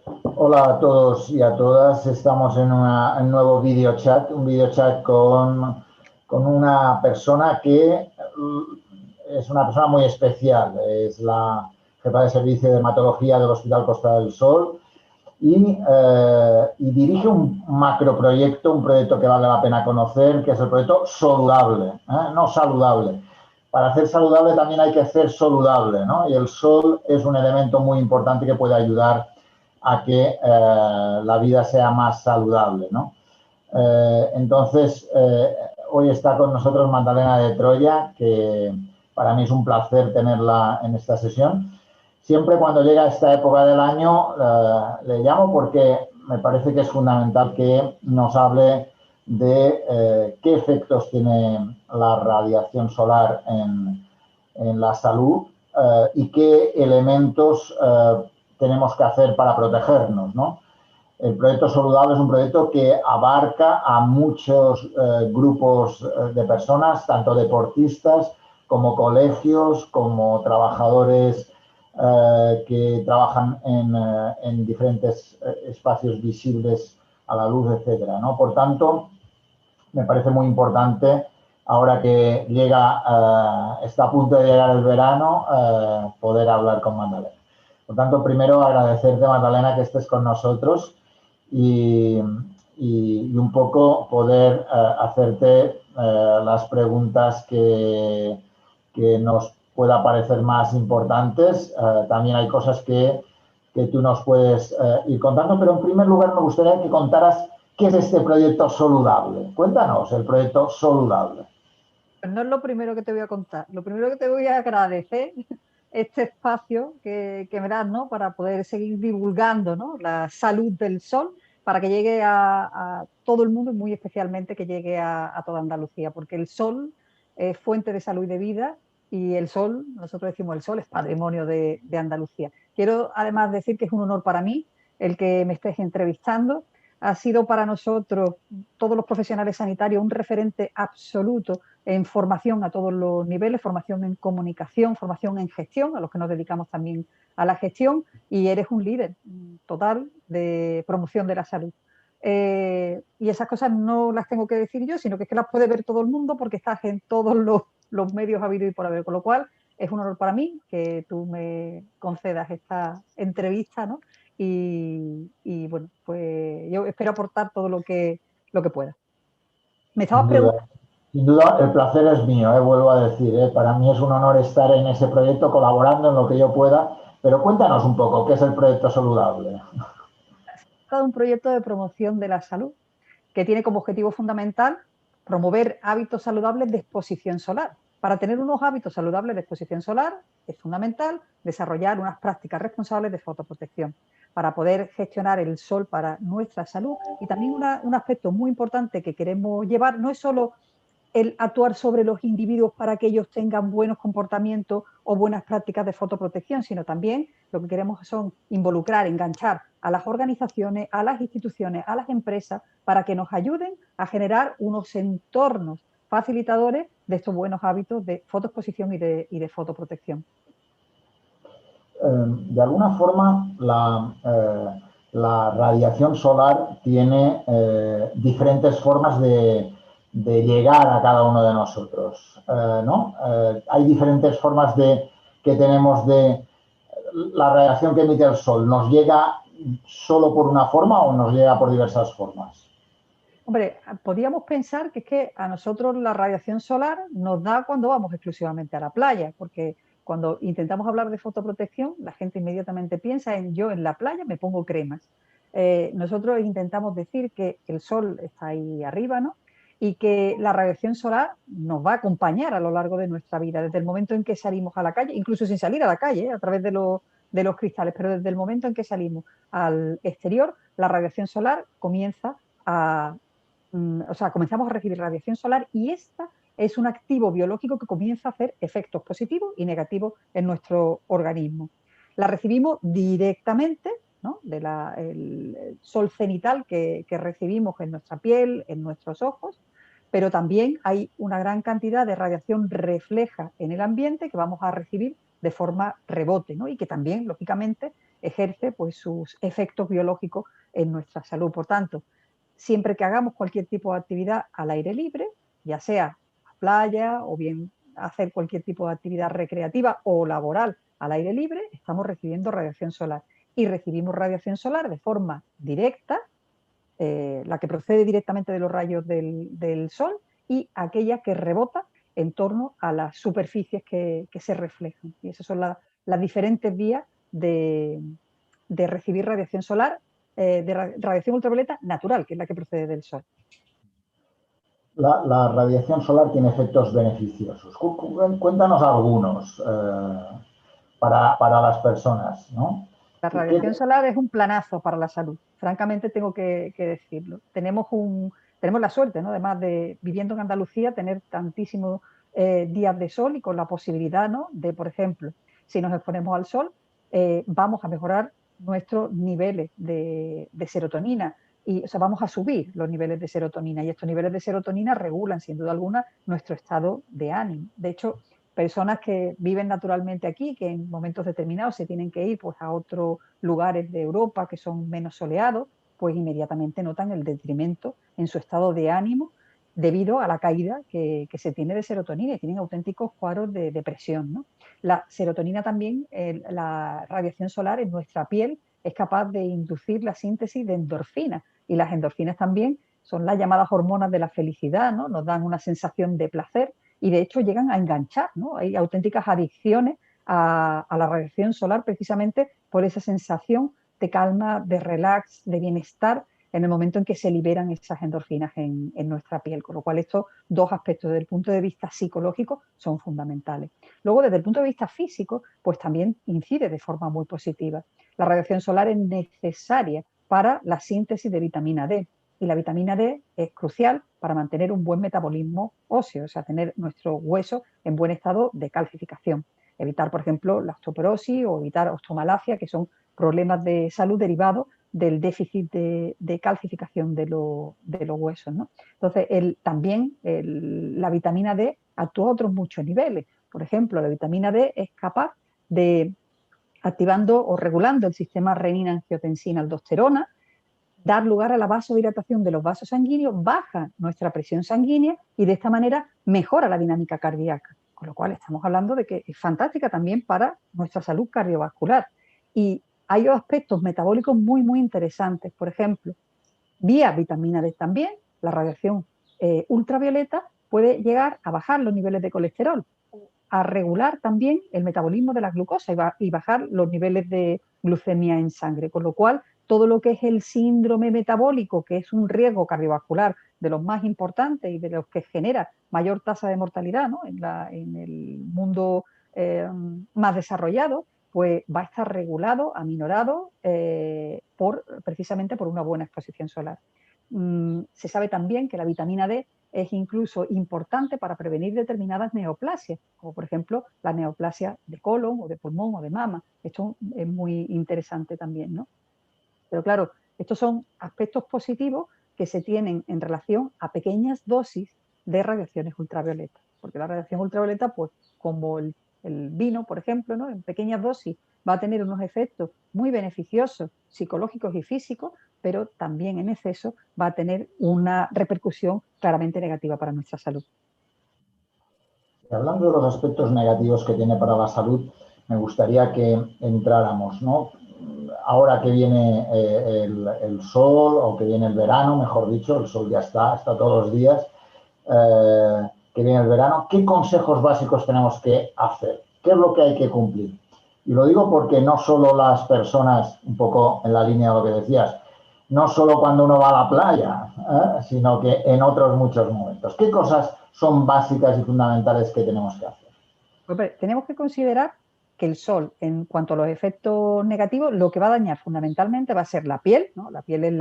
Hola a todos y a todas. Estamos en un nuevo video chat, un video chat con una persona que es una persona muy especial. Es la jefa de servicio de hematología del Hospital Costa del Sol y dirige un macroproyecto, un proyecto que vale la pena conocer, que es el proyecto Soludable, ¿eh? No saludable. Para hacer saludable también hay que hacer soludable, ¿no? Y el sol es un elemento muy importante que puede ayudar a que la vida sea más saludable, ¿no? Entonces, hoy está con nosotros Magdalena de Troya, que para mí es un placer tenerla en esta sesión. Siempre cuando llega esta época del año le llamo porque me parece que es fundamental que nos hable de qué efectos tiene la radiación solar en la salud y qué elementos tenemos que hacer para protegernos, ¿no? El proyecto Saludable es un proyecto que abarca a muchos grupos de personas, tanto deportistas como colegios, como trabajadores que trabajan en diferentes espacios visibles a la luz, etcétera, ¿no? Por tanto, me parece muy importante ahora que está a punto de llegar el verano, poder hablar con Magdalena. Por tanto, primero agradecerte, Magdalena, que estés con nosotros y, y un poco poder hacerte las preguntas que nos pueda parecer más importantes. También hay cosas que tú nos puedes ir contando, pero en primer lugar me gustaría que contaras qué es este proyecto Soludable. Cuéntanos el proyecto Soludable. Pues no es lo primero que te voy a contar. Lo primero que te voy a agradecer este espacio que me das, ¿no? Para poder seguir divulgando, ¿no? La salud del sol, para que llegue a todo el mundo y muy especialmente que llegue a toda Andalucía, porque el sol es fuente de salud y de vida y el sol, nosotros decimos el sol es patrimonio de Andalucía. Quiero además decir que es un honor para mí el que me estés entrevistando. Ha sido para nosotros, todos los profesionales sanitarios, un referente absoluto en formación a todos los niveles, formación en comunicación, formación en gestión, a los que nos dedicamos también a la gestión, y eres un líder total de promoción de la salud. Y esas cosas no las tengo que decir yo, sino que es que las puede ver todo el mundo porque estás en todos los medios habidos y por haber, con lo cual es un honor para mí que tú me concedas esta entrevista, ¿no? Y bueno, pues yo espero aportar todo lo que pueda. Me estabas Sin duda, preguntando. sin duda, el placer es mío, vuelvo a decir. Para mí es un honor estar en ese proyecto, colaborando en lo que yo pueda. Pero cuéntanos un poco, ¿qué es el proyecto Saludable? Un proyecto de promoción de la salud que tiene como objetivo fundamental promover hábitos saludables de exposición solar. Para tener unos hábitos saludables de exposición solar es fundamental desarrollar unas prácticas responsables de fotoprotección para poder gestionar el sol para nuestra salud. Y también un aspecto muy importante que queremos llevar no es solo el actuar sobre los individuos para que ellos tengan buenos comportamientos o buenas prácticas de fotoprotección, sino también lo que queremos son involucrar, enganchar a las organizaciones, a las instituciones, a las empresas, para que nos ayuden a generar unos entornos facilitadores de estos buenos hábitos de fotoexposición y de fotoprotección. De alguna forma, la radiación solar tiene diferentes formas de llegar a cada uno de nosotros, ¿no? Hay diferentes formas que tenemos de la radiación que emite el sol. ¿Nos llega solo por una forma o nos llega por diversas formas? Hombre, podríamos pensar que es que a nosotros la radiación solar nos da cuando vamos exclusivamente a la playa, porque cuando intentamos hablar de fotoprotección, la gente inmediatamente piensa en yo en la playa me pongo cremas. Nosotros intentamos decir que el sol está ahí arriba, ¿no? Y que la radiación solar nos va a acompañar a lo largo de nuestra vida, desde el momento en que salimos a la calle, incluso sin salir a la calle, a través de los cristales, pero desde el momento en que salimos al exterior, la radiación solar comienza a o sea, comenzamos a recibir radiación solar y esta es un activo biológico que comienza a hacer efectos positivos y negativos en nuestro organismo. La recibimos directamente, ¿no? El sol cenital que recibimos en nuestra piel, en nuestros ojos, pero también hay una gran cantidad de radiación refleja en el ambiente que vamos a recibir de forma rebote, ¿no? Y que también, lógicamente, ejerce pues, sus efectos biológicos en nuestra salud. Por tanto, siempre que hagamos cualquier tipo de actividad al aire libre, ya sea a playa o bien hacer cualquier tipo de actividad recreativa o laboral al aire libre, estamos recibiendo radiación solar. Y recibimos radiación solar de forma directa, la que procede directamente de los rayos del sol, y aquella que rebota en torno a las superficies que se reflejan. Y esas son las diferentes vías de recibir radiación solar, de radiación ultravioleta natural, que es la que procede del sol. La radiación solar tiene efectos beneficiosos. Cuéntanos algunos para las personas, ¿no? La radiación solar es un planazo para la salud, francamente tengo que decirlo. Tenemos la suerte, ¿no? Además de, viviendo en Andalucía, tener tantísimos días de sol y con la posibilidad, ¿no? De, por ejemplo, si nos exponemos al sol, vamos a mejorar nuestros niveles de serotonina. Y, o sea, vamos a subir los niveles de serotonina, y estos niveles de serotonina regulan, sin duda alguna, nuestro estado de ánimo. De hecho, personas que viven naturalmente aquí, que en momentos determinados se tienen que ir pues, a otros lugares de Europa que son menos soleados, pues inmediatamente notan el detrimento en su estado de ánimo debido a la caída que se tiene de serotonina, y tienen auténticos cuadros de depresión, ¿no? La serotonina también, la radiación solar en nuestra piel es capaz de inducir la síntesis de endorfinas, y las endorfinas también son las llamadas hormonas de la felicidad, ¿no? Nos dan una sensación de placer y de hecho llegan a enganchar, ¿no? Hay auténticas adicciones a la radiación solar precisamente por esa sensación de calma, de relax, de bienestar en el momento en que se liberan esas endorfinas en nuestra piel, con lo cual estos dos aspectos desde el punto de vista psicológico son fundamentales. Luego, desde el punto de vista físico, pues también incide de forma muy positiva. La radiación solar es necesaria para la síntesis de vitamina D, y la vitamina D es crucial para mantener un buen metabolismo óseo, o sea, tener nuestro hueso en buen estado de calcificación. Evitar, por ejemplo, la osteoporosis o evitar osteomalacia, que son problemas de salud derivados del déficit de calcificación de los huesos, ¿no? Entonces, también la vitamina D actúa a otros muchos niveles. Por ejemplo, la vitamina D es capaz de, activando o regulando el sistema renina-angiotensina-aldosterona, dar lugar a la vasodilatación de los vasos sanguíneos, baja nuestra presión sanguínea y de esta manera mejora la dinámica cardíaca. Con lo cual estamos hablando de que es fantástica también para nuestra salud cardiovascular. Y hay aspectos metabólicos muy, muy interesantes. Por ejemplo, vía vitamina D también, la radiación ultravioleta puede llegar a bajar los niveles de colesterol, a regular también el metabolismo de la glucosa y bajar los niveles de glucemia en sangre, con lo cual todo lo que es el síndrome metabólico, que es un riesgo cardiovascular de los más importantes y de los que genera mayor tasa de mortalidad, ¿no? en el mundo más desarrollado, pues va a estar regulado, aminorado precisamente por una buena exposición solar. Se sabe también que la vitamina D es incluso importante para prevenir determinadas neoplasias, como por ejemplo la neoplasia de colon o de pulmón o de mama. Esto es muy interesante también, ¿no? Pero claro, estos son aspectos positivos que se tienen en relación a pequeñas dosis de radiaciones ultravioletas, porque la radiación ultravioleta, pues como el vino, por ejemplo, ¿no? En pequeñas dosis va a tener unos efectos muy beneficiosos psicológicos y físicos, pero también en exceso va a tener una repercusión claramente negativa para nuestra salud. Hablando de los aspectos negativos que tiene para la salud, me gustaría que entráramos, ¿no? Ahora que viene el sol, o que viene el verano, mejor dicho, el sol ya está todos los días, que viene el verano, ¿qué consejos básicos tenemos que hacer? ¿Qué es lo que hay que cumplir? Y lo digo porque no solo las personas, un poco en la línea de lo que decías, no solo cuando uno va a la playa, sino que en otros muchos momentos. ¿Qué cosas son básicas y fundamentales que tenemos que hacer? Pues, tenemos que considerar que el sol, en cuanto a los efectos negativos, lo que va a dañar fundamentalmente va a ser la piel, ¿no? La piel es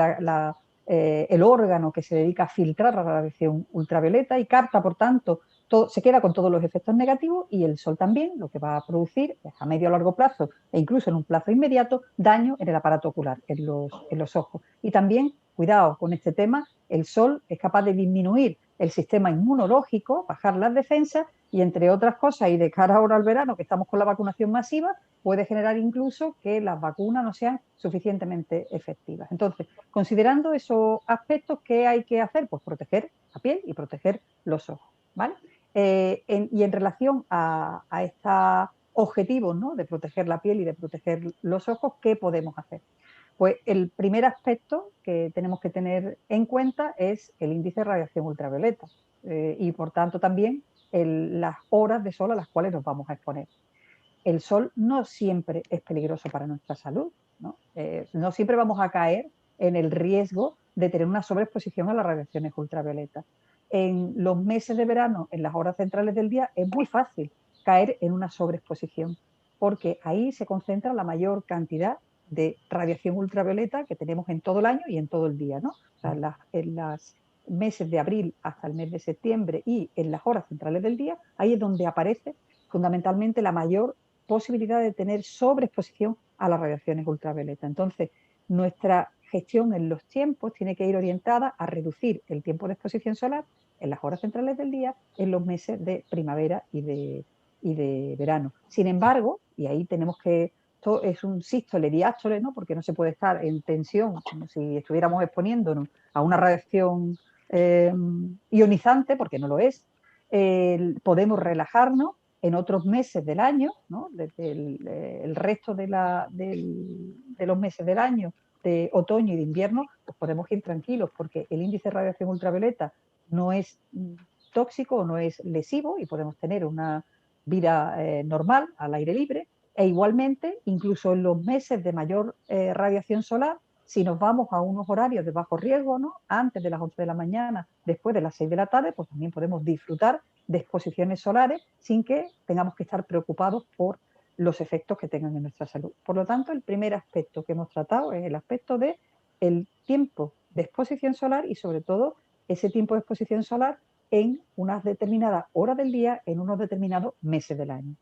el órgano que se dedica a filtrar la radiación ultravioleta y capta, por tanto, se queda con todos los efectos negativos, y el sol también lo que va a producir es a medio o largo plazo e incluso en un plazo inmediato daño en el aparato ocular, en los ojos. Y también, cuidado con este tema, el sol es capaz de disminuir el sistema inmunológico, bajar las defensas y, entre otras cosas, y de cara ahora al verano, que estamos con la vacunación masiva, puede generar incluso que las vacunas no sean suficientemente efectivas. Entonces, considerando esos aspectos, ¿qué hay que hacer? Pues proteger la piel y proteger los ojos, ¿vale? Y en relación a estos objetivos, ¿no?, de proteger la piel y de proteger los ojos, ¿qué podemos hacer? Pues el primer aspecto que tenemos que tener en cuenta es el índice de radiación ultravioleta y, por tanto, también las horas de sol a las cuales nos vamos a exponer. El sol no siempre es peligroso para nuestra salud, ¿no? No siempre vamos a caer en el riesgo de tener una sobreexposición a las radiaciones ultravioletas. En los meses de verano, en las horas centrales del día, es muy fácil caer en una sobreexposición, porque ahí se concentra la mayor cantidad de radiación ultravioleta que tenemos en todo el año y en todo el día, ¿no? O sea, en los meses de abril hasta el mes de septiembre y en las horas centrales del día, ahí es donde aparece fundamentalmente la mayor posibilidad de tener sobreexposición a las radiaciones ultravioleta. Entonces, nuestra gestión en los tiempos tiene que ir orientada a reducir el tiempo de exposición solar en las horas centrales del día en los meses de primavera y de verano. Sin embargo, y ahí tenemos que, esto es un sístole diástole, ¿no?, porque no se puede estar en tensión como si estuviéramos exponiéndonos a una radiación ionizante, porque no lo es. Podemos relajarnos en otros meses del año, ¿no?, desde el resto de los meses del año, de otoño y de invierno, pues podemos ir tranquilos porque el índice de radiación ultravioleta no es tóxico o no es lesivo y podemos tener una vida normal al aire libre. E igualmente, incluso en los meses de mayor radiación solar, si nos vamos a unos horarios de bajo riesgo, ¿no?, antes de las 11 de la mañana, después de las 6 de la tarde, pues también podemos disfrutar de exposiciones solares sin que tengamos que estar preocupados por los efectos que tengan en nuestra salud. Por lo tanto, el primer aspecto que hemos tratado es el aspecto del tiempo de exposición solar y, sobre todo, ese tiempo de exposición solar en unas determinadas horas del día, en unos determinados meses del año.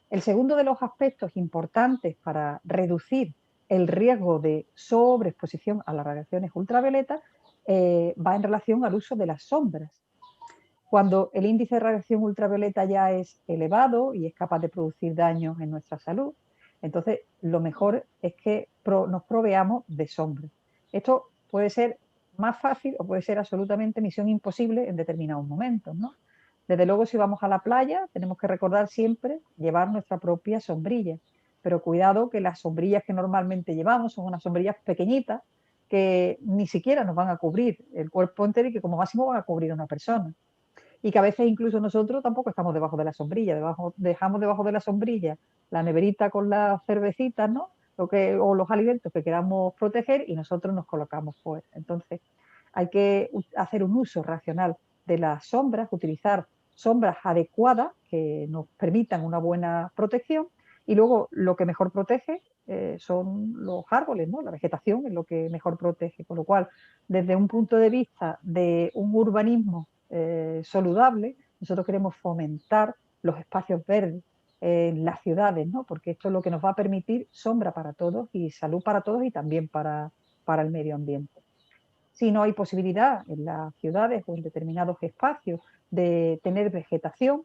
El segundo de los aspectos importantes para reducir el riesgo de sobreexposición a las radiaciones ultravioletas va en relación al uso de las sombras. Cuando el índice de radiación ultravioleta ya es elevado y es capaz de producir daños en nuestra salud, entonces lo mejor es que nos proveamos de sombra. Esto puede ser más fácil o puede ser absolutamente misión imposible en determinados momentos, ¿no? Desde luego, si vamos a la playa, tenemos que recordar siempre llevar nuestra propia sombrilla, pero cuidado que las sombrillas que normalmente llevamos son unas sombrillas pequeñitas que ni siquiera nos van a cubrir el cuerpo entero y que como máximo van a cubrir a una persona. Y que a veces incluso nosotros tampoco estamos debajo de la sombrilla, dejamos debajo de la sombrilla la neverita con las cervecitas, ¿no?, o los alimentos que queramos proteger y nosotros nos colocamos fuera. Entonces, hay que hacer un uso racional de las sombras, utilizar sombras adecuadas que nos permitan una buena protección y luego lo que mejor protege son los árboles, ¿no?, la vegetación es lo que mejor protege, con lo cual, desde un punto de vista de un urbanismo saludable, nosotros queremos fomentar los espacios verdes en las ciudades, ¿no?, porque esto es lo que nos va a permitir sombra para todos y salud para todos y también para el medio ambiente. Si no hay posibilidad en las ciudades o en determinados espacios de tener vegetación,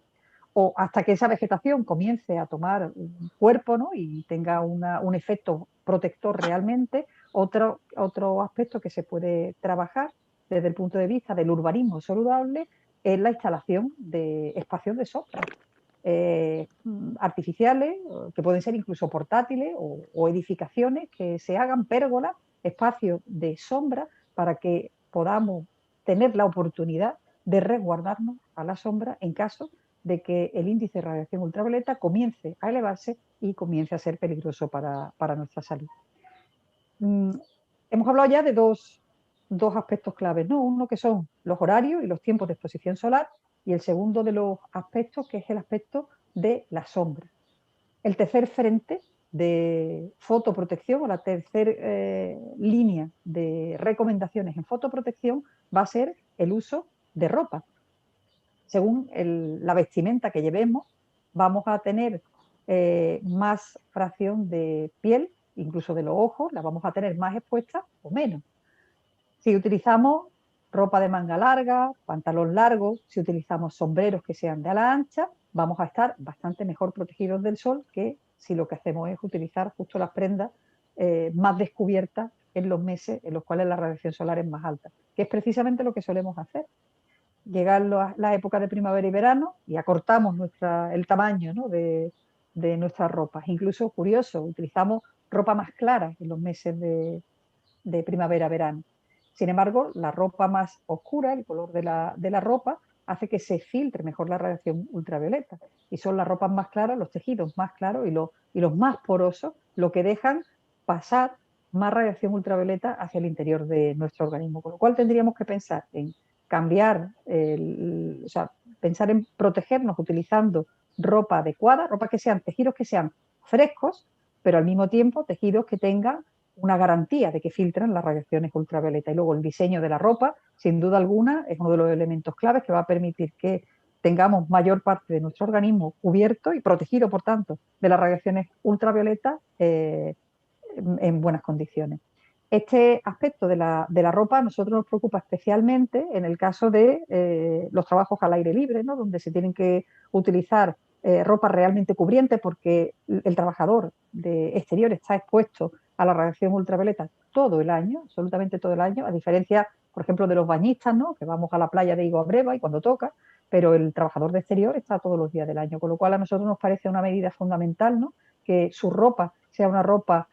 o hasta que esa vegetación comience a tomar un cuerpo, ¿no?, y tenga un efecto protector realmente, otro aspecto que se puede trabajar desde el punto de vista del urbanismo saludable es la instalación de espacios de sombra artificiales, que pueden ser incluso portátiles o edificaciones que se hagan pérgolas, espacios de sombra para que podamos tener la oportunidad de resguardarnos a la sombra en caso de que el índice de radiación ultravioleta comience a elevarse y comience a ser peligroso para nuestra salud. Hemos hablado ya de dos aspectos claves, ¿no? Uno que son los horarios y los tiempos de exposición solar y el segundo de los aspectos que es el aspecto de la sombra. El tercer frente de fotoprotección o la tercera línea de recomendaciones en fotoprotección va a ser el uso de ropa. Según la vestimenta que llevemos, vamos a tener más fracción de piel, incluso de los ojos, la vamos a tener más expuesta o menos. Si utilizamos ropa de manga larga, pantalón largo, si utilizamos sombreros que sean de ala ancha, vamos a estar bastante mejor protegidos del sol que si lo que hacemos es utilizar justo las prendas más descubiertas en los meses en los cuales la radiación solar es más alta, que es precisamente lo que solemos hacer. Llegan la época de primavera y verano y acortamos el tamaño, ¿no?, de nuestras ropas. Incluso, curioso, utilizamos ropa más clara en los meses de primavera-verano. Sin embargo, la ropa más oscura, el color de la ropa, hace que se filtre mejor la radiación ultravioleta. Y son las ropas más claras, los tejidos más claros y los más porosos, lo que dejan pasar más radiación ultravioleta hacia el interior de nuestro organismo. Con lo cual tendríamos que pensar en cambiar, o sea, pensar en protegernos utilizando ropa adecuada, ropa que sean tejidos que sean frescos, pero al mismo tiempo tejidos que tengan una garantía de que filtran las radiaciones ultravioleta. Y luego el diseño de la ropa, sin duda alguna, es uno de los elementos claves que va a permitir que tengamos mayor parte de nuestro organismo cubierto y protegido, por tanto, de las radiaciones ultravioletas en buenas condiciones. Este aspecto de la ropa a nosotros nos preocupa especialmente en el caso de los trabajos al aire libre, ¿no?, donde se tienen que utilizar ropa realmente cubriente porque el trabajador de exterior está expuesto a la radiación ultravioleta todo el año, absolutamente todo el año, a diferencia, por ejemplo, de los bañistas, ¿no?, que vamos a la playa de Higo a Breva y cuando toca, pero el trabajador de exterior está todos los días del año, con lo cual a nosotros nos parece una medida fundamental, ¿no?, que su ropa sea una ropa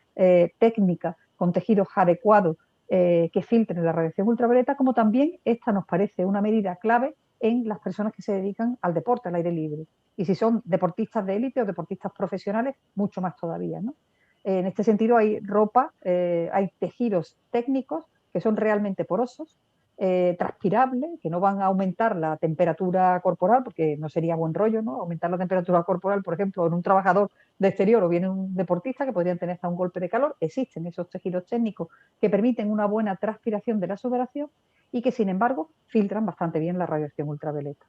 técnica con tejidos adecuados que filtren la radiación ultravioleta, como también esta nos parece una medida clave en las personas que se dedican al deporte al aire libre. Y si son deportistas de élite o deportistas profesionales, mucho más todavía, ¿no? En este sentido hay ropa, hay tejidos técnicos que son realmente porosos, transpirables, que no van a aumentar la temperatura corporal, porque no sería buen rollo, ¿no?, aumentar la temperatura corporal, por ejemplo, en un trabajador de exterior o bien en un deportista que podrían tener hasta un golpe de calor. Existen esos tejidos técnicos que permiten una buena transpiración de la sudoración y que, sin embargo, filtran bastante bien la radiación ultravioleta.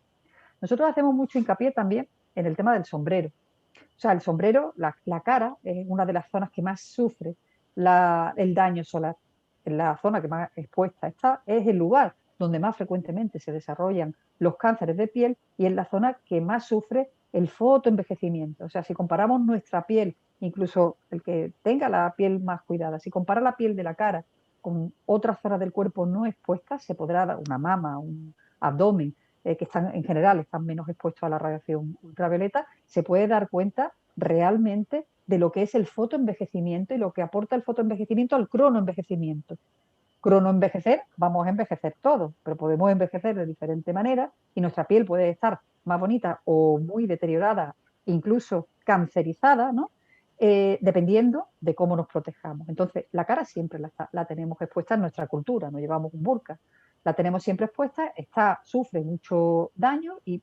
Nosotros hacemos mucho hincapié también en el tema del sombrero. O sea, el sombrero, la cara, es una de las zonas que más sufre el daño solar. En la zona que más expuesta está, es el lugar donde más frecuentemente se desarrollan los cánceres de piel y es la zona que más sufre el fotoenvejecimiento. O sea, si comparamos nuestra piel, incluso el que tenga la piel más cuidada, si compara la piel de la cara con otras zonas del cuerpo no expuestas, se podrá dar una mama, un abdomen, que están en general están menos expuestos a la radiación ultravioleta, se puede dar cuenta realmente de lo que es el fotoenvejecimiento y lo que aporta el fotoenvejecimiento al cronoenvejecimiento. Cronoenvejecer, vamos a envejecer todos, pero podemos envejecer de diferente manera y nuestra piel puede estar más bonita o muy deteriorada, incluso cancerizada, ¿no? Dependiendo de cómo nos protejamos. Entonces, la cara siempre la tenemos expuesta en nuestra cultura, no llevamos un burka, la tenemos siempre expuesta, sufre mucho daño y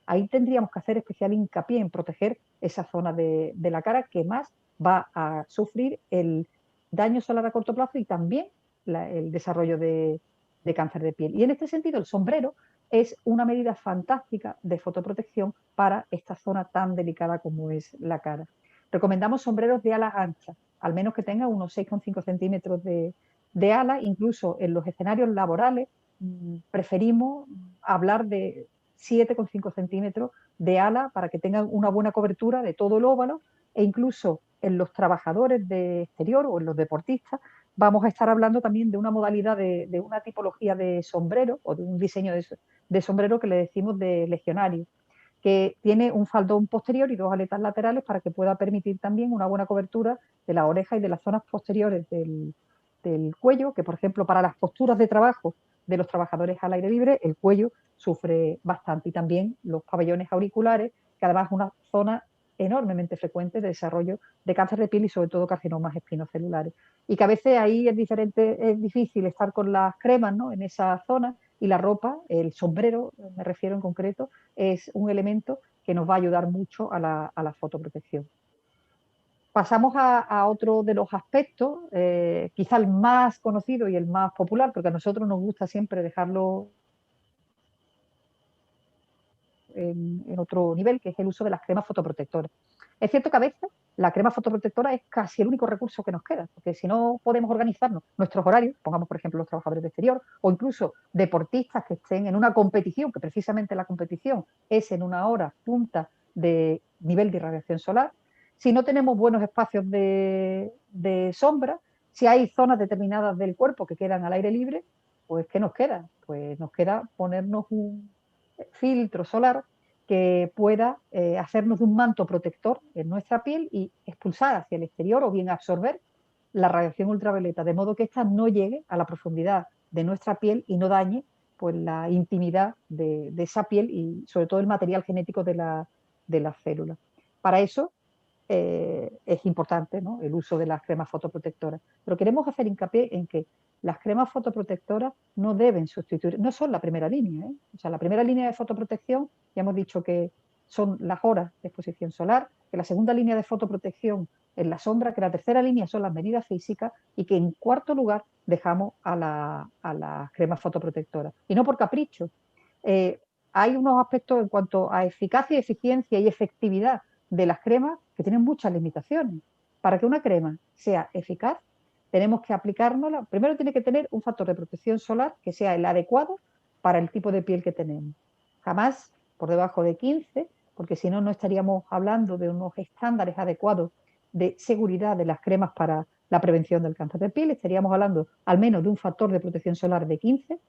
ahí tendríamos que hacer especial hincapié en proteger esa zona de la cara que más va a sufrir el daño solar a corto plazo y también el desarrollo de cáncer de piel. Y en este sentido, el sombrero es una medida fantástica de fotoprotección para esta zona tan delicada como es la cara. Recomendamos sombreros de alas anchas, al menos que tengan unos 6,5 centímetros de ala. Incluso en los escenarios laborales preferimos hablar de 7,5 centímetros de ala para que tengan una buena cobertura de todo el óvalo, e incluso en los trabajadores de exterior o en los deportistas vamos a estar hablando también de una modalidad de una tipología de sombrero o de un diseño de sombrero que le decimos de legionario, que tiene un faldón posterior y dos aletas laterales para que pueda permitir también una buena cobertura de la oreja y de las zonas posteriores del cuello, que por ejemplo para las posturas de trabajo de los trabajadores al aire libre, el cuello sufre bastante, y también los pabellones auriculares, que además es una zona enormemente frecuente de desarrollo de cáncer de piel y sobre todo carcinomas espinocelulares. Y que a veces ahí es difícil estar con las cremas, ¿no?, en esa zona, y la ropa, el sombrero, me refiero en concreto, es un elemento que nos va a ayudar mucho a la fotoprotección. Pasamos a otro de los aspectos, quizá el más conocido y el más popular, porque a nosotros nos gusta siempre dejarlo en otro nivel, que es el uso de las cremas fotoprotectoras. Es cierto que a veces la crema fotoprotectora es casi el único recurso que nos queda, porque si no podemos organizarnos nuestros horarios, pongamos por ejemplo los trabajadores de exterior o incluso deportistas que estén en una competición, que precisamente la competición es en una hora punta de nivel de irradiación solar, si no tenemos buenos espacios de sombra, si hay zonas determinadas del cuerpo que quedan al aire libre, pues ¿qué nos queda? Pues nos queda ponernos un filtro solar que pueda hacernos de un manto protector en nuestra piel y expulsar hacia el exterior o bien absorber la radiación ultravioleta, de modo que ésta no llegue a la profundidad de nuestra piel y no dañe pues, la intimidad de esa piel y sobre todo el material genético de la célula. Para eso es importante, ¿no?, el uso de las cremas fotoprotectoras. Pero queremos hacer hincapié en que las cremas fotoprotectoras no deben sustituir, no son la primera línea, ¿eh? O sea, la primera línea de fotoprotección, ya hemos dicho que son las horas de exposición solar, que la segunda línea de fotoprotección es la sombra, que la tercera línea son las medidas físicas y que en cuarto lugar dejamos a las cremas fotoprotectoras. Y no por capricho. Hay unos aspectos en cuanto a eficacia, eficiencia y efectividad de las cremas que tienen muchas limitaciones. Para que una crema sea eficaz, tenemos que aplicárnosla. Primero tiene que tener un factor de protección solar que sea el adecuado para el tipo de piel que tenemos. Jamás por debajo de 15, porque si no, no estaríamos hablando de unos estándares adecuados de seguridad de las cremas para la prevención del cáncer de piel. Estaríamos hablando al menos de un factor de protección solar de 15,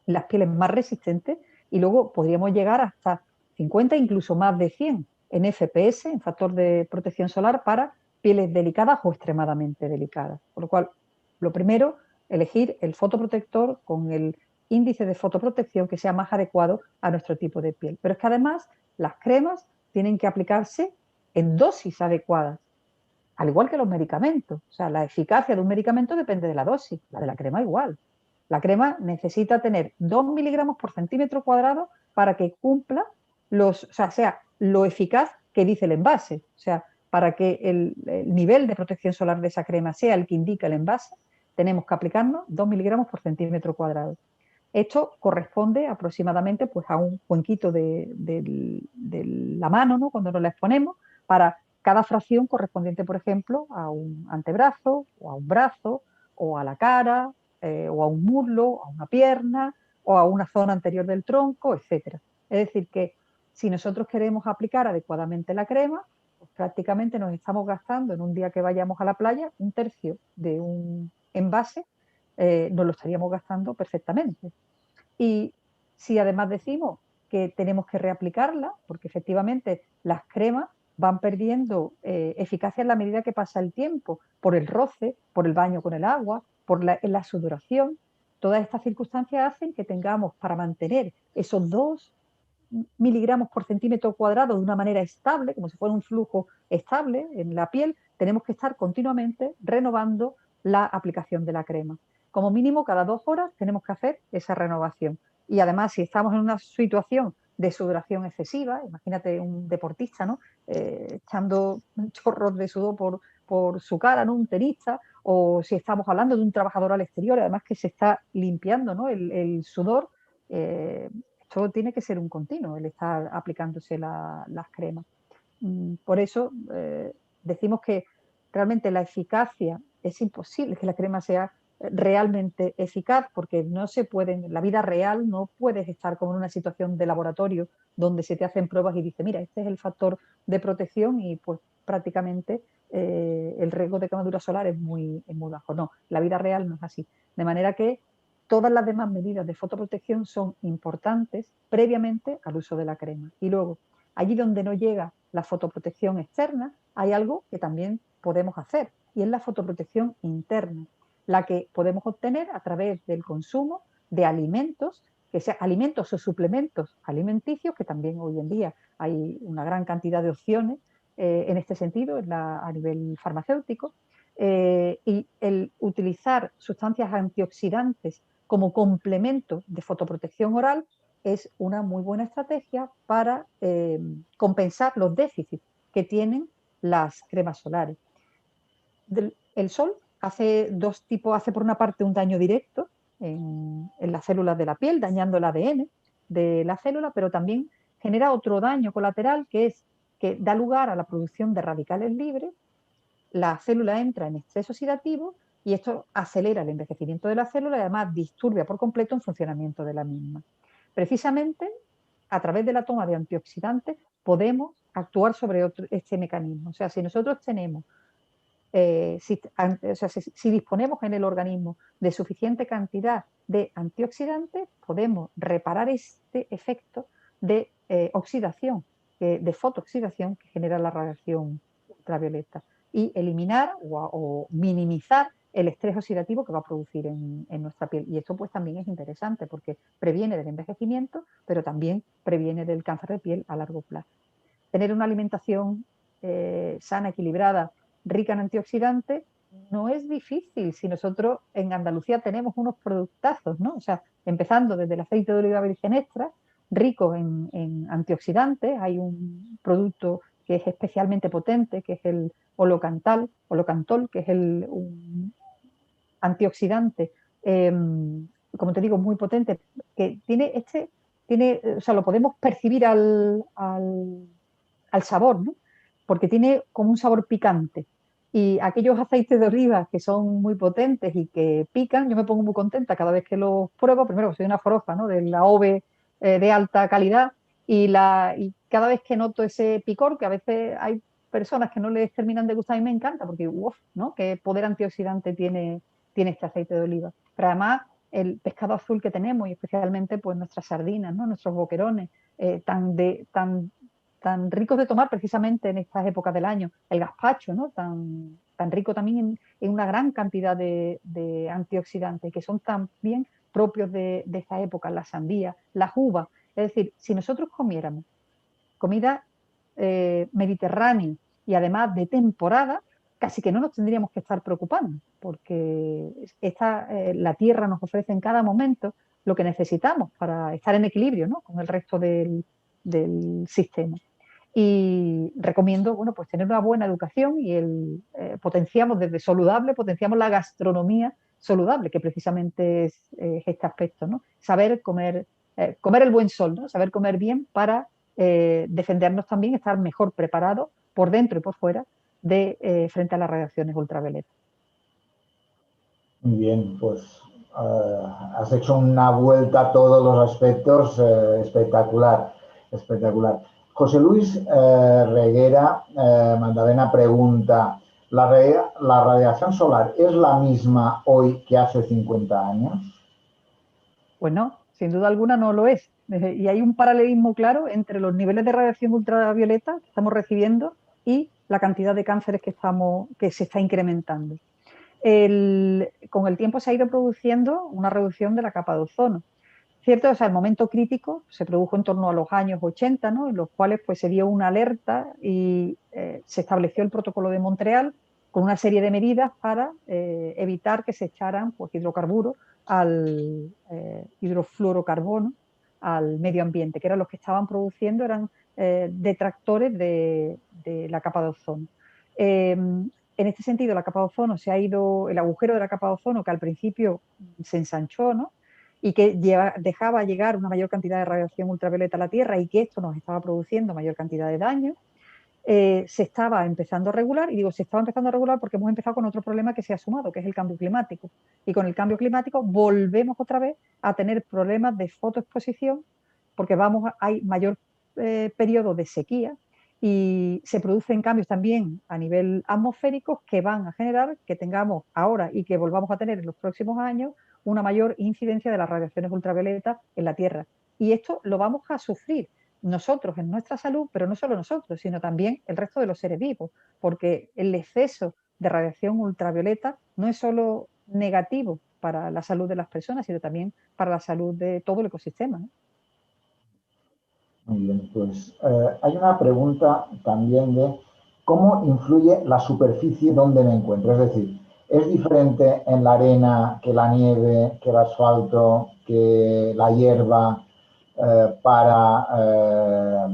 las pieles más resistentes, y luego podríamos llegar hasta 50, incluso más de 100 en FPS, en factor de protección solar para pieles delicadas o extremadamente delicadas. Por lo cual, lo primero, elegir el fotoprotector con el índice de fotoprotección que sea más adecuado a nuestro tipo de piel. Pero es que además las cremas tienen que aplicarse en dosis adecuadas, al igual que los medicamentos. O sea, la eficacia de un medicamento depende de la dosis, la de la crema igual. La crema necesita tener 2 miligramos por centímetro cuadrado para que cumpla sea lo eficaz que dice el envase. O sea, para que el nivel de protección solar de esa crema sea el que indica el envase, tenemos que aplicarnos 2 miligramos por centímetro cuadrado. Esto corresponde aproximadamente pues, a un cuenquito de la mano, ¿no?, cuando nos la exponemos, para cada fracción correspondiente, por ejemplo, a un antebrazo o a un brazo o a la cara o a un muslo, a una pierna o a una zona anterior del tronco, etcétera. Es decir, que si nosotros queremos aplicar adecuadamente la crema, pues prácticamente nos estamos gastando en un día que vayamos a la playa un tercio de un envase, nos lo estaríamos gastando perfectamente. Y si además decimos que tenemos que reaplicarla, porque efectivamente las cremas van perdiendo eficacia en la medida que pasa el tiempo, por el roce, por el baño con el agua, por la sudoración. Todas estas circunstancias hacen que tengamos, para mantener esos 2 miligramos por centímetro cuadrado de una manera estable, como si fuera un flujo estable en la piel, tenemos que estar continuamente renovando la aplicación de la crema. Como mínimo, cada 2 horas tenemos que hacer esa renovación. Y además, si estamos en una situación de sudoración excesiva, imagínate un deportista, ¿no?, echando chorros de sudor por su cara, ¿no?, un tenista, o si estamos hablando de un trabajador al exterior, además que se está limpiando, ¿no?, el sudor, esto tiene que ser un continuo, el estar aplicándose las cremas. Por eso decimos que realmente la eficacia es imposible que la crema sea realmente eficaz, porque no se puede, en la vida real no puedes estar como en una situación de laboratorio donde se te hacen pruebas y dice, mira, este es el factor de protección y pues prácticamente el riesgo de quemadura solar es muy bajo. No, la vida real no es así. De manera que todas las demás medidas de fotoprotección son importantes previamente al uso de la crema. Y luego, allí donde no llega la fotoprotección externa, hay algo que también podemos hacer, y es la fotoprotección interna, la que podemos obtener a través del consumo de alimentos, que sean alimentos o suplementos alimenticios, que también hoy en día hay una gran cantidad de opciones en este sentido a nivel farmacéutico, y el utilizar sustancias antioxidantes como complemento de fotoprotección oral es una muy buena estrategia para compensar los déficits que tienen las cremas solares. El sol hace por una parte un daño directo en las células de la piel, dañando el ADN de la célula, pero también genera otro daño colateral, que es que da lugar a la producción de radicales libres, la célula entra en estrés oxidativo y esto acelera el envejecimiento de la célula y además disturbia por completo el funcionamiento de la misma. Precisamente a través de la toma de antioxidantes podemos actuar sobre este mecanismo. O sea, si nosotros tenemos, si disponemos en el organismo de suficiente cantidad de antioxidantes, podemos reparar este efecto de oxidación, de fotooxidación que genera la radiación ultravioleta y eliminar o minimizar el estrés oxidativo que va a producir en nuestra piel. Y esto pues también es interesante porque previene del envejecimiento, pero también previene del cáncer de piel a largo plazo. Tener una alimentación sana, equilibrada, rica en antioxidantes, no es difícil si nosotros en Andalucía tenemos unos productazos, ¿no? O sea, empezando desde el aceite de oliva virgen extra, rico en antioxidantes. Hay un producto que es especialmente potente, que es el olocantol, que es un antioxidante, como te digo, muy potente, que o sea, lo podemos percibir al sabor, ¿no? Porque tiene como un sabor picante. Y aquellos aceites de oliva que son muy potentes y que pican, yo me pongo muy contenta cada vez que los pruebo. Primero, soy una forofa, ¿no?, de la OVE de alta calidad, y cada vez que noto ese picor, que a veces hay personas que no les terminan de gustar, y me encanta porque, uff, ¿no?, qué poder antioxidante tiene este aceite de oliva. Pero además el pescado azul que tenemos, y especialmente pues nuestras sardinas, ¿no?, nuestros boquerones, tan ricos de tomar precisamente en estas épocas del año, el gazpacho, ¿no?, tan rico también en una gran cantidad de antioxidantes que son también propios de esta época, la sandía, las uvas. Es decir, si nosotros comiéramos comida mediterránea y además de temporada, casi que no nos tendríamos que estar preocupando, porque la tierra nos ofrece en cada momento lo que necesitamos para estar en equilibrio, ¿no?, con el resto del sistema. Y recomiendo, bueno, pues tener una buena educación y potenciamos desde saludable, potenciamos la gastronomía saludable, que precisamente es este aspecto, ¿no? Saber comer el buen sol, ¿no? Saber comer bien para defendernos también, estar mejor preparados por dentro y por fuera frente a las radiaciones ultravioletas. Muy bien, pues has hecho una vuelta a todos los aspectos, espectacular, espectacular. José Luis Reguera Magdalena pregunta, ¿la radiación solar es la misma hoy que hace 50 años? Pues no, sin duda alguna no lo es. Y hay un paralelismo claro entre los niveles de radiación ultravioleta que estamos recibiendo y la cantidad de cánceres que se está incrementando. Con el tiempo se ha ido produciendo una reducción de la capa de ozono. ¿Cierto? O sea, el momento crítico se produjo en torno a los años 80, ¿no?, en los cuales pues, se dio una alerta y se estableció el protocolo de Montreal con una serie de medidas para evitar que se echaran pues, hidrocarburos hidrofluorocarbono al medio ambiente, que eran los que estaban produciendo, eran detractores de la capa de ozono. En este sentido, la capa de ozono el agujero de la capa de ozono, que al principio se ensanchó, ¿no?, y que dejaba llegar una mayor cantidad de radiación ultravioleta a la Tierra, y que esto nos estaba produciendo mayor cantidad de daño, se estaba empezando a regular. Y digo, se estaba empezando a regular porque hemos empezado con otro problema que se ha sumado, que es el cambio climático. Y con el cambio climático volvemos otra vez a tener problemas de fotoexposición, porque hay mayor periodo de sequía, y se producen cambios también a nivel atmosférico que van a generar que tengamos ahora y que volvamos a tener en los próximos años una mayor incidencia de las radiaciones ultravioletas en la Tierra. Y esto lo vamos a sufrir nosotros en nuestra salud, pero no solo nosotros, sino también el resto de los seres vivos, porque el exceso de radiación ultravioleta no es solo negativo para la salud de las personas, sino también para la salud de todo el ecosistema, ¿no? Muy bien, pues hay una pregunta también de cómo influye la superficie donde me encuentro. Es decir, ¿es diferente en la arena que la nieve, que el asfalto, que la hierba para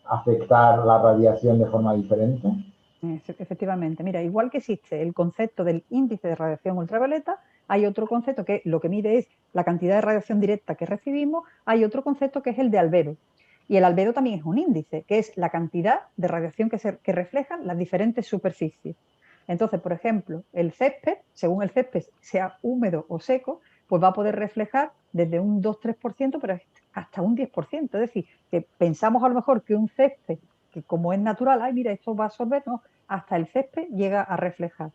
afectar la radiación de forma diferente? Efectivamente. Mira, igual que existe el concepto del índice de radiación ultravioleta, hay otro concepto que lo que mide es la cantidad de radiación directa que recibimos, hay otro concepto que es el de albedo. Y el albedo también es un índice, que es la cantidad de radiación que reflejan las diferentes superficies. Entonces, por ejemplo, el césped, según el césped sea húmedo o seco, pues va a poder reflejar desde un 2-3%, pero hasta un 10%. Es decir, que pensamos a lo mejor que un césped, que como es natural, ay, mira, esto va a absorber, no, hasta el césped llega a reflejar.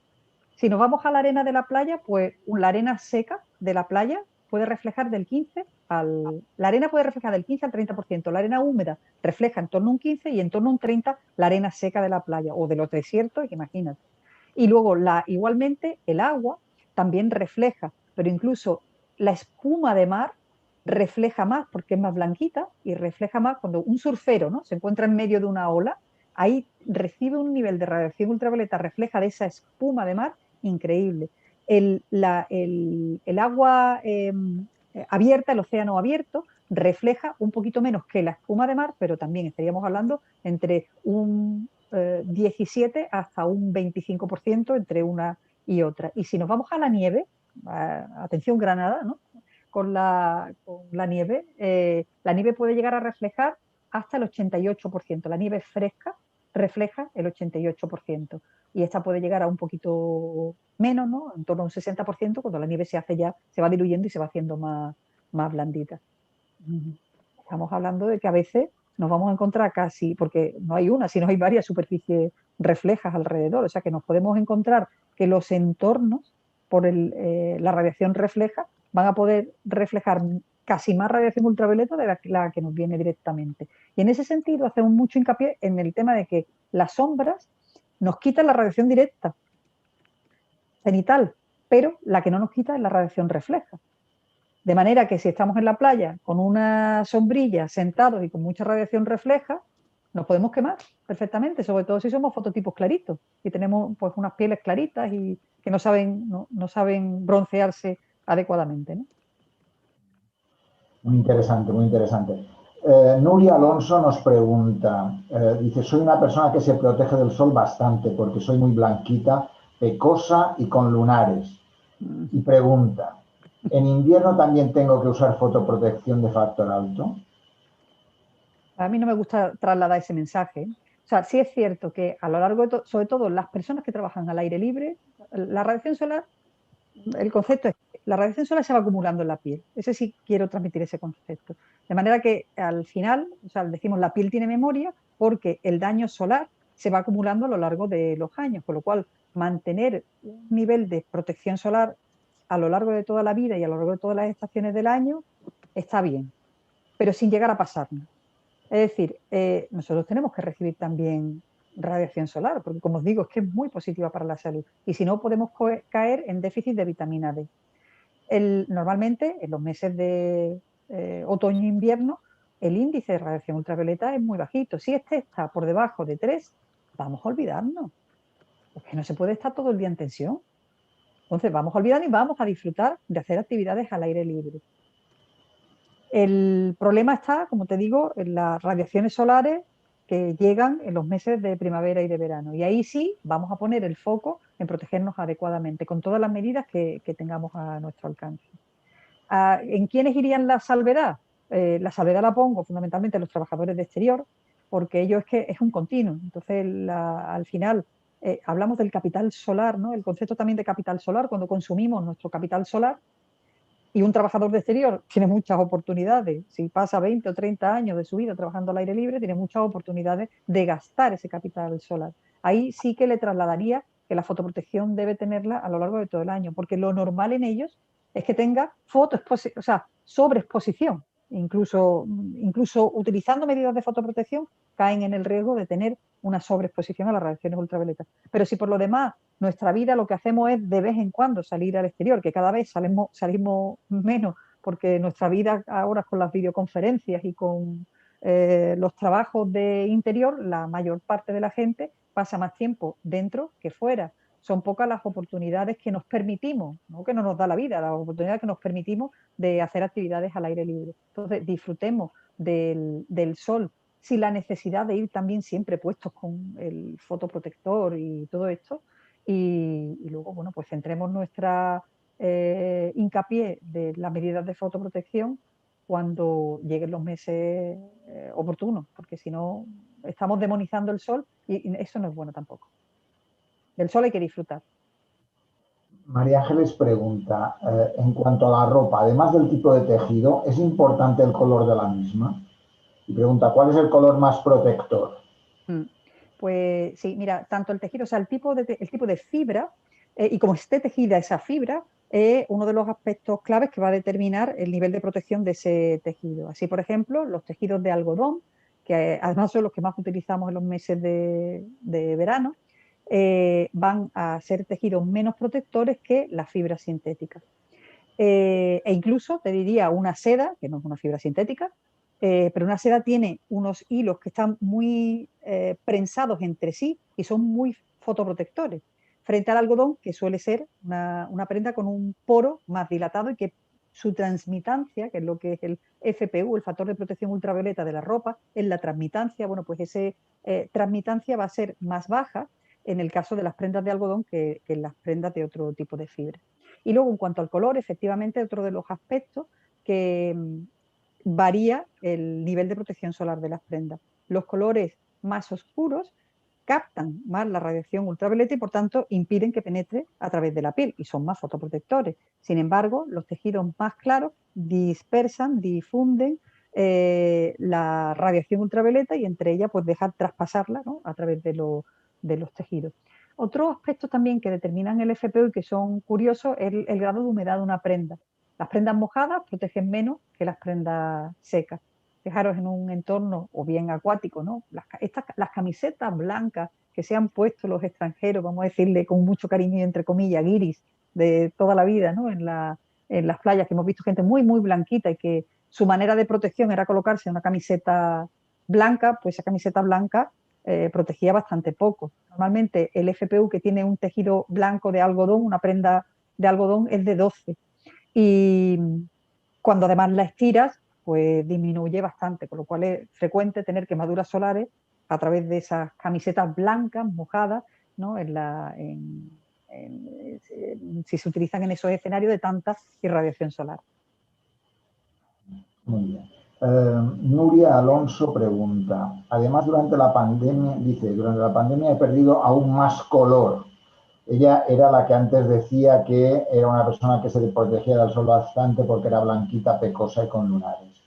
Si nos vamos a la arena de la playa, pues la arena seca de la playa puede reflejar del 15 al... La arena puede reflejar del 15 al 30%. La arena húmeda refleja en torno a un 15 y en torno a un 30 la arena seca de la playa o de los desiertos, imagínate. Y luego, igualmente, el agua también refleja, pero incluso la espuma de mar refleja más porque es más blanquita y refleja más cuando un surfero, ¿no?, se encuentra en medio de una ola, ahí recibe un nivel de radiación ultravioleta, refleja de esa espuma de mar increíble. El agua abierta, el océano abierto, refleja un poquito menos que la espuma de mar, pero también estaríamos hablando entre un 17 hasta un 25% entre una y otra. Y si nos vamos a la nieve, atención Granada, ¿no?, con la nieve puede llegar a reflejar hasta el 88%. La nieve fresca refleja el 88%. Y esta puede llegar a un poquito menos, ¿no?, en torno a un 60%, cuando la nieve se va diluyendo y se va haciendo más blandita. Estamos hablando de que a veces nos vamos a encontrar casi, porque no hay una, sino hay varias superficies reflejas alrededor, o sea que nos podemos encontrar que los entornos, por la radiación refleja, van a poder reflejar casi más radiación ultravioleta de la que nos viene directamente. Y en ese sentido hacemos mucho hincapié en el tema de que las sombras nos quitan la radiación directa cenital, pero la que no nos quita es la radiación refleja. De manera que si estamos en la playa con una sombrilla sentados y con mucha radiación refleja, nos podemos quemar perfectamente, sobre todo si somos fototipos claritos y tenemos pues unas pieles claritas y que no saben broncearse adecuadamente, ¿no? Muy interesante, muy interesante. Nuria Alonso nos pregunta, dice, soy una persona que se protege del sol bastante porque soy muy blanquita, pecosa y con lunares. Y pregunta, ¿en invierno también tengo que usar fotoprotección de factor alto? A mí no me gusta trasladar ese mensaje, ¿eh? O sea, sí es cierto que a lo largo de sobre todo las personas que trabajan al aire libre, la radiación solar, el concepto es que la radiación solar se va acumulando en la piel. Ese sí quiero transmitir ese concepto. De manera que al final, o sea, decimos la piel tiene memoria porque el daño solar se va acumulando a lo largo de los años, con lo cual mantener un nivel de protección solar a lo largo de toda la vida y a lo largo de todas las estaciones del año está bien, pero sin llegar a pasarnos. Es decir, nosotros tenemos que recibir también radiación solar, porque como os digo, es que es muy positiva para la salud. Y si no, podemos caer en déficit de vitamina D. Normalmente, en los meses de otoño e invierno, el índice de radiación ultravioleta es muy bajito. Si este está por debajo de 3, vamos a olvidarnos. Porque no se puede estar todo el día en tensión. Entonces, vamos a olvidar y vamos a disfrutar de hacer actividades al aire libre. El problema está, como te digo, en las radiaciones solares que llegan en los meses de primavera y de verano. Y ahí sí vamos a poner el foco en protegernos adecuadamente, con todas las medidas que tengamos a nuestro alcance. ¿En quiénes irían la salvedad? La salvedad la pongo fundamentalmente en los trabajadores de exterior, porque ello es que es un continuo. Entonces, al final, hablamos del capital solar, ¿no? El concepto también de capital solar, cuando consumimos nuestro capital solar, y un trabajador de exterior tiene muchas oportunidades. Si pasa 20 o 30 años de su vida trabajando al aire libre, tiene muchas oportunidades de gastar ese capital solar. Ahí sí que le trasladaría que la fotoprotección debe tenerla a lo largo de todo el año, porque lo normal en ellos es que tenga o sea, sobreexposición. Incluso utilizando medidas de fotoprotección, caen en el riesgo de tener una sobreexposición a las radiaciones ultravioletas. Pero si por lo demás nuestra vida lo que hacemos es de vez en cuando salir al exterior, que cada vez salimos menos, porque nuestra vida ahora con las videoconferencias y con los trabajos de interior, la mayor parte de la gente pasa más tiempo dentro que fuera. Son pocas las oportunidades que nos permitimos, no que no nos da la vida, las oportunidades que nos permitimos de hacer actividades al aire libre. Entonces, disfrutemos del sol sin la necesidad de ir también siempre puestos con el fotoprotector y todo esto. Y luego, bueno, pues centremos nuestra hincapié de las medidas de fotoprotección cuando lleguen los meses oportunos, porque si no estamos demonizando el sol y eso no es bueno tampoco. Del sol hay que disfrutar. María Ángeles pregunta, en cuanto a la ropa, además del tipo de tejido, ¿es importante el color de la misma? Y pregunta, ¿cuál es el color más protector? Pues sí, mira, tanto el tejido, o sea, el tipo de fibra y cómo esté tejida esa fibra es uno de los aspectos claves que va a determinar el nivel de protección de ese tejido. Así, por ejemplo, los tejidos de algodón, que además son los que más utilizamos en los meses de verano, van a ser tejidos menos protectores que las fibras sintéticas. E incluso te diría una seda, que no es una fibra sintética, pero una seda tiene unos hilos que están muy prensados entre sí y son muy fotoprotectores, frente al algodón, que suele ser una prenda con un poro más dilatado y que su transmitancia, que es lo que es el FPU, el factor de protección ultravioleta de la ropa, es la transmitancia. Bueno, pues esa transmitancia va a ser más baja en el caso de las prendas de algodón que en las prendas de otro tipo de fibra. Y luego, en cuanto al color, efectivamente, otro de los aspectos que varía el nivel de protección solar de las prendas. Los colores más oscuros captan más la radiación ultravioleta y, por tanto, impiden que penetre a través de la piel y son más fotoprotectores. Sin embargo, los tejidos más claros dispersan, difunden la radiación ultravioleta y entre ellas pues dejar traspasarla, ¿no?, a través de los tejidos. Otros aspectos también que determinan el FPU y que son curiosos es el grado de humedad de una prenda. Las prendas mojadas protegen menos que las prendas secas. Fijaros en un entorno o bien acuático, ¿no? Las camisetas blancas que se han puesto los extranjeros, vamos a decirle con mucho cariño y entre comillas, guiris, de toda la vida, ¿no? En las playas, que hemos visto gente muy, muy blanquita y que su manera de protección era colocarse una camiseta blanca, pues esa camiseta blanca protegía bastante poco. Normalmente el FPU, que tiene un tejido blanco de algodón, una prenda de algodón, es de 12. Y cuando además la estiras, pues disminuye bastante, con lo cual es frecuente tener quemaduras solares a través de esas camisetas blancas mojadas, ¿no?, si se utilizan en esos escenarios de tanta irradiación solar. Muy bien. Nuria Alonso pregunta, además durante la pandemia, dice, durante la pandemia he perdido aún más color. Ella era la que antes decía que era una persona que se protegía del sol bastante porque era blanquita, pecosa y con lunares.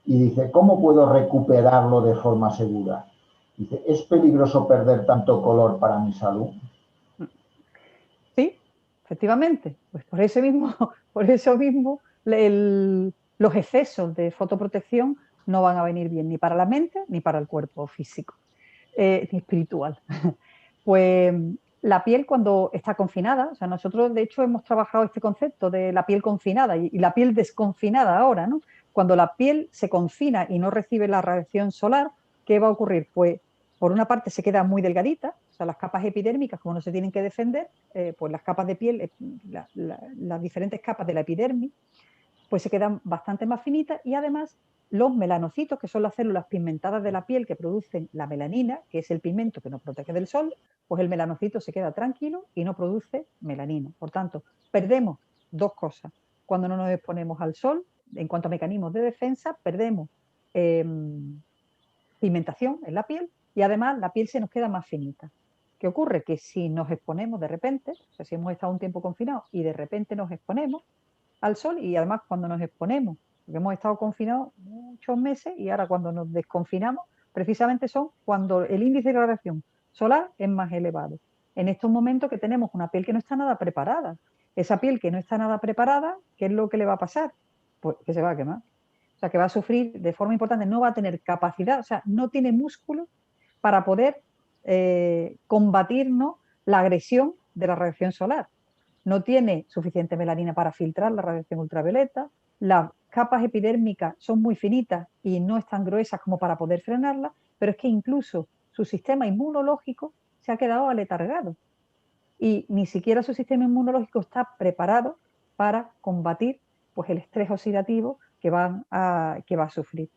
Y dice, ¿cómo puedo recuperarlo de forma segura? Dice, ¿es peligroso perder tanto color para mi salud? Sí, efectivamente. Pues por eso mismo los excesos de fotoprotección no van a venir bien ni para la mente ni para el cuerpo físico, ni espiritual. Pues la piel cuando está confinada, o sea, nosotros de hecho hemos trabajado este concepto de la piel confinada y la piel desconfinada ahora, ¿no? Cuando la piel se confina y no recibe la radiación solar, ¿qué va a ocurrir? Pues por una parte se queda muy delgadita, o sea, las capas epidérmicas, como no se tienen que defender, pues las capas de piel, las diferentes capas de la epidermis, pues se quedan bastante más finitas y además los melanocitos, que son las células pigmentadas de la piel que producen la melanina, que es el pigmento que nos protege del sol, pues el melanocito se queda tranquilo y no produce melanina. Por tanto, perdemos dos cosas. Cuando no nos exponemos al sol, en cuanto a mecanismos de defensa, perdemos eh, pigmentación en la piel y además la piel se nos queda más finita. ¿Qué ocurre? Que si nos exponemos de repente, o sea, si hemos estado un tiempo confinados y de repente nos exponemos al sol y además cuando nos exponemos, porque hemos estado confinados muchos meses y ahora cuando nos desconfinamos, precisamente son cuando el índice de radiación solar es más elevado. En estos momentos que tenemos una piel que no está nada preparada. Esa piel que no está nada preparada, ¿qué es lo que le va a pasar? Pues que se va a quemar. O sea, que va a sufrir de forma importante, no va a tener capacidad, o sea, no tiene músculo para poder combatir, ¿no?, la agresión de la radiación solar. No tiene suficiente melanina para filtrar la radiación ultravioleta, las capas epidérmicas son muy finitas y no están gruesas como para poder frenarlas, pero es que incluso su sistema inmunológico se ha quedado aletargado y ni siquiera su sistema inmunológico está preparado para combatir pues, el estrés oxidativo que va a sufrir.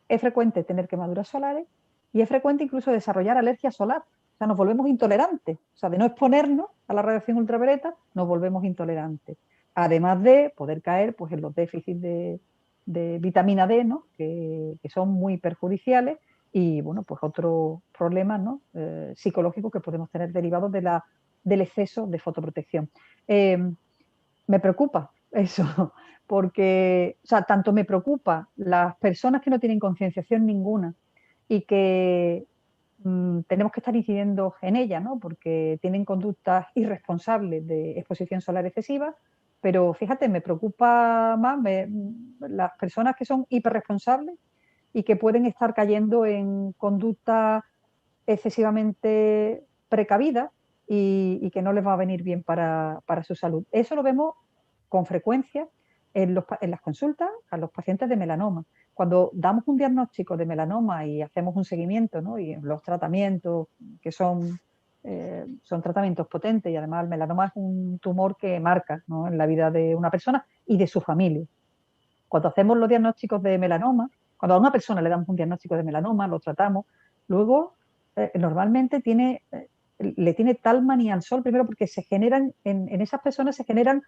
Es frecuente tener quemaduras solares y es frecuente incluso desarrollar alergia solar. O sea, nos volvemos intolerantes. O sea, de no exponernos a la radiación ultravioleta, nos volvemos intolerantes. Además de poder caer pues, en los déficits de vitamina D, ¿no? Que son muy perjudiciales, y bueno, pues otros problemas, ¿no? Psicológicos que podemos tener derivados del exceso de fotoprotección. Me preocupa eso, porque, o sea, tanto me preocupa las personas que no tienen concienciación ninguna y que tenemos que estar incidiendo en ellas, ¿no? Porque tienen conductas irresponsables de exposición solar excesiva, pero fíjate, me preocupa más las personas que son hiperresponsables y que pueden estar cayendo en conductas excesivamente precavidas y que no les va a venir bien para su salud. Eso lo vemos con frecuencia en las consultas a los pacientes de melanoma. Cuando damos un diagnóstico de melanoma y hacemos un seguimiento, ¿no? Y los tratamientos que son tratamientos potentes, y además el melanoma es un tumor que marca, ¿no? En la vida de una persona y de su familia. Cuando hacemos los diagnósticos de melanoma, cuando a una persona le damos un diagnóstico de melanoma, lo tratamos, luego normalmente le tiene tal manía al sol, primero porque se generan, en esas personas se generan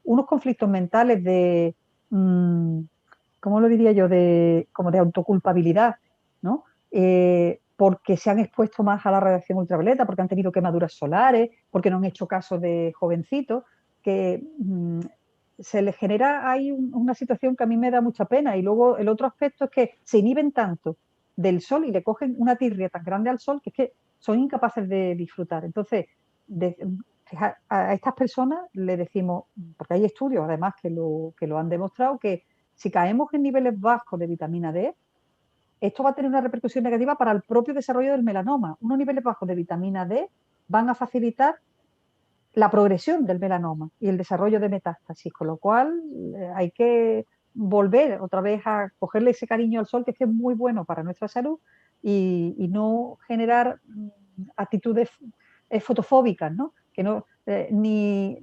unos conflictos mentales de, ¿cómo lo diría yo?, como de autoculpabilidad, ¿no? Porque se han expuesto más a la radiación ultravioleta, porque han tenido quemaduras solares, porque no han hecho caso de jovencitos, que se les genera ahí una situación que a mí me da mucha pena. Y luego el otro aspecto es que se inhiben tanto del sol y le cogen una tirria tan grande al sol que es que son incapaces de disfrutar. Entonces, de, a estas personas le decimos, porque hay estudios además que lo han demostrado, que si caemos en niveles bajos de vitamina D, esto va a tener una repercusión negativa para el propio desarrollo del melanoma. Unos niveles bajos de vitamina D van a facilitar la progresión del melanoma y el desarrollo de metástasis, con lo cual hay que volver otra vez a cogerle ese cariño al sol, que es muy bueno para nuestra salud, y no generar actitudes fotofóbicas, ¿no? Que no ni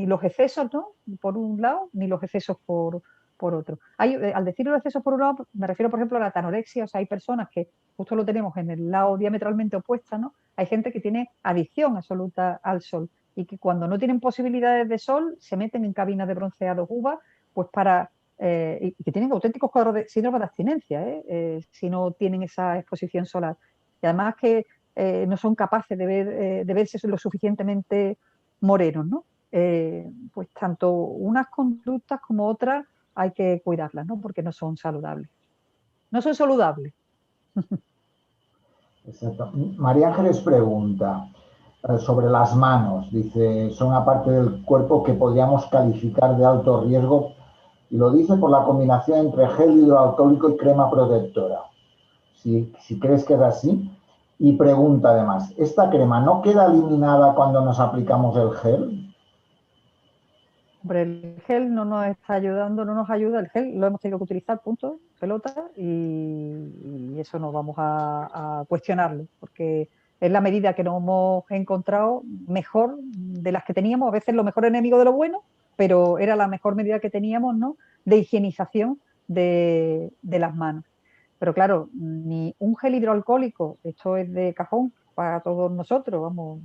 los excesos, ¿no? Por un lado, ni los excesos por otro. Al decir los excesos por un lado, me refiero, por ejemplo, a la anorexia. O sea, hay personas que justo lo tenemos en el lado diametralmente opuesto, ¿no? Hay gente que tiene adicción absoluta al sol y que cuando no tienen posibilidades de sol se meten en cabinas de bronceado UVA, pues y que tienen auténticos cuadros de síndrome de abstinencia, si no tienen esa exposición solar. Y además que no son capaces de verse lo suficientemente morenos, ¿no? Pues tanto unas conductas como otras hay que cuidarlas, ¿no? Porque no son saludables. No son saludables. Exacto. María Ángeles pregunta sobre las manos. Dice, son una parte del cuerpo que podríamos calificar de alto riesgo, y lo dice por la combinación entre gel hidroalcohólico y crema protectora. Si crees que es así. Y pregunta además, ¿esta crema no queda eliminada cuando nos aplicamos el gel? Hombre, el gel no nos está ayudando, no nos ayuda. El gel lo hemos tenido que utilizar, punto, pelota, y eso no vamos a cuestionarlo, porque es la medida que nos hemos encontrado mejor de las que teníamos, a veces lo mejor enemigo de lo bueno, pero era la mejor medida que teníamos, ¿no? De higienización de las manos. Pero claro, ni un gel hidroalcohólico, esto es de cajón para todos nosotros, vamos,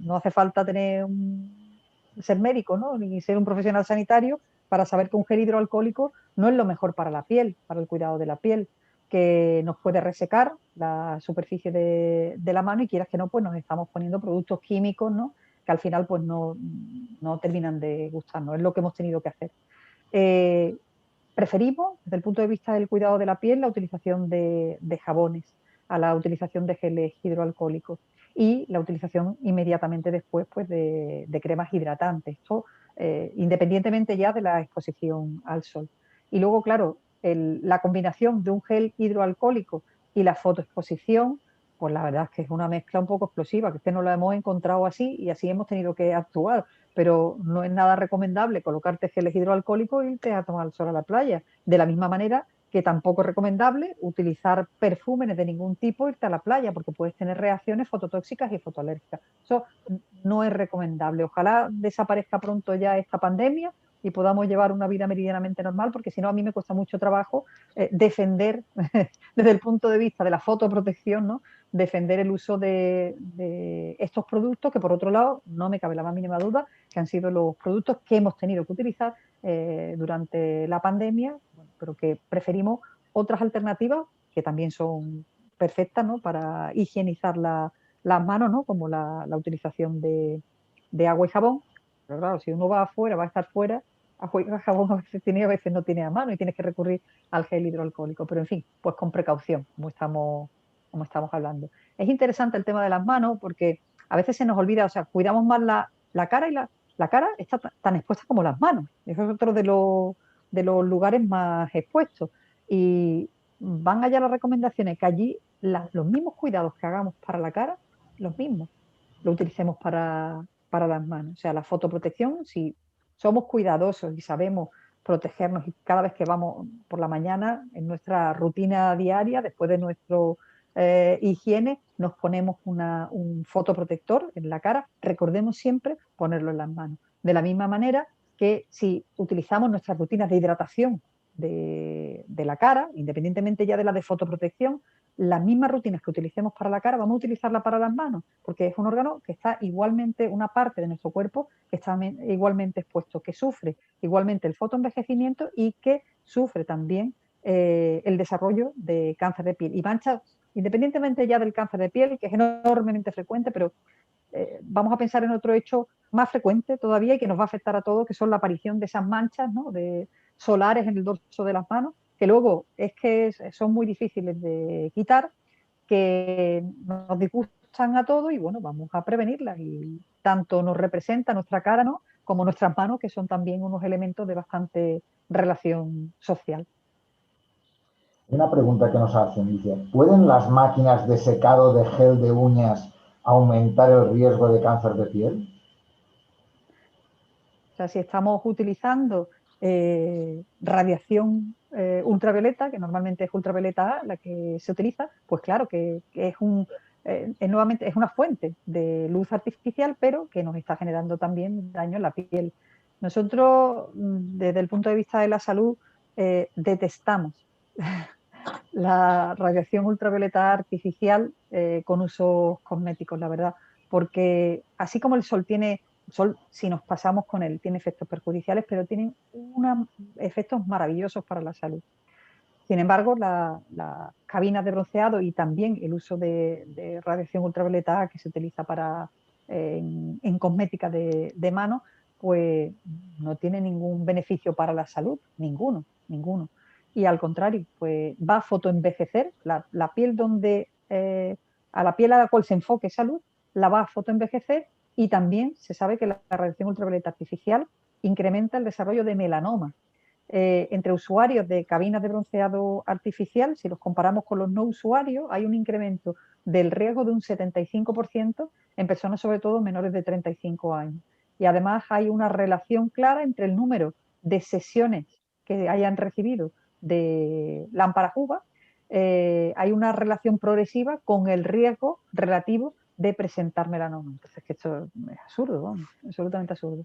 no hace falta ser médico, ¿no? Ni ser un profesional sanitario para saber que un gel hidroalcohólico no es lo mejor para la piel, para el cuidado de la piel, que nos puede resecar la superficie de la mano, y quieras que no, pues nos estamos poniendo productos químicos, ¿no? Que al final pues no terminan de gustarnos, es lo que hemos tenido que hacer. Preferimos, desde el punto de vista del cuidado de la piel, la utilización de jabones a la utilización de geles hidroalcohólicos, y la utilización inmediatamente después pues, de cremas hidratantes, esto independientemente ya de la exposición al sol. Y luego, claro, la combinación de un gel hidroalcohólico y la fotoexposición, pues la verdad es que es una mezcla un poco explosiva, que es que no la hemos encontrado así y así hemos tenido que actuar, pero no es nada recomendable colocarte geles hidroalcohólicos e irte a tomar el sol a la playa. De la misma manera que tampoco es recomendable utilizar perfúmenes de ningún tipo e irte a la playa, porque puedes tener reacciones fototóxicas y fotoalérgicas. Eso no es recomendable. Ojalá desaparezca pronto ya esta pandemia, y podamos llevar una vida meridianamente normal, porque si no a mí me cuesta mucho trabajo defender desde el punto de vista de la fotoprotección, ¿no? Defender el uso de estos productos que por otro lado no me cabe la más mínima duda que han sido los productos que hemos tenido que utilizar durante la pandemia, bueno, pero que preferimos otras alternativas que también son perfectas, ¿no? Para higienizar las manos, ¿no? Como la utilización de agua y jabón. Pero claro, si uno va afuera, va a estar fuera, agua y jabón a veces tiene, a veces no tiene a mano y tienes que recurrir al gel hidroalcohólico. Pero en fin, pues con precaución, como estamos hablando. Es interesante el tema de las manos porque a veces se nos olvida, o sea, cuidamos más la cara y la cara está tan expuesta como las manos. Eso es otro de los lugares más expuestos. Y van allá las recomendaciones que allí los mismos cuidados que hagamos para la cara, los mismos, lo utilicemos para las manos. O sea, la fotoprotección, si somos cuidadosos y sabemos protegernos y cada vez que vamos por la mañana en nuestra rutina diaria, después de nuestro higiene, nos ponemos un fotoprotector en la cara, recordemos siempre ponerlo en las manos. De la misma manera que si utilizamos nuestras rutinas de hidratación de la cara, independientemente ya de la de fotoprotección, las mismas rutinas que utilicemos para la cara, vamos a utilizarla para las manos, porque es un órgano que está igualmente, una parte de nuestro cuerpo que está igualmente expuesto, que sufre igualmente el fotoenvejecimiento y que sufre también el desarrollo de cáncer de piel. Y manchas, independientemente ya del cáncer de piel, que es enormemente frecuente, pero vamos a pensar en otro hecho más frecuente todavía y que nos va a afectar a todos, que son la aparición de esas manchas, ¿no? Solares en el dorso de las manos, que luego es que son muy difíciles de quitar, que nos disgustan a todos y bueno, vamos a prevenirlas. Y tanto nos representa nuestra cara, ¿no? Como nuestras manos, que son también unos elementos de bastante relación social. Una pregunta que nos hacen, dice, ¿pueden las máquinas de secado de gel de uñas aumentar el riesgo de cáncer de piel? O sea, si estamos utilizando radiación ultravioleta, que normalmente es ultravioleta A la que se utiliza, pues claro que nuevamente es una fuente de luz artificial, pero que nos está generando también daño en la piel. Nosotros, desde el punto de vista de la salud, detestamos la radiación ultravioleta artificial con usos cosméticos, la verdad, porque así como el sol, si nos pasamos con él, tiene efectos perjudiciales, pero tiene efectos maravillosos para la salud. Sin embargo, las cabinas de bronceado y también el uso de radiación ultravioleta A que se utiliza en cosmética de mano, pues no tiene ningún beneficio para la salud, ninguno, ninguno. Y al contrario, pues va a fotoenvejecer la piel a la piel a la cual se enfoque salud, la va a fotoenvejecer y también se sabe que la radiación ultravioleta artificial incrementa el desarrollo de melanoma entre usuarios de cabinas de bronceado artificial, si los comparamos con los no usuarios, hay un incremento del riesgo de un 75% en personas sobre todo menores de 35 años. Y además hay una relación clara entre el número de sesiones que hayan recibido de lámparas UVA, hay una relación progresiva con el riesgo relativo de presentar melanoma. Entonces, que esto es absurdo, vamos, absolutamente absurdo.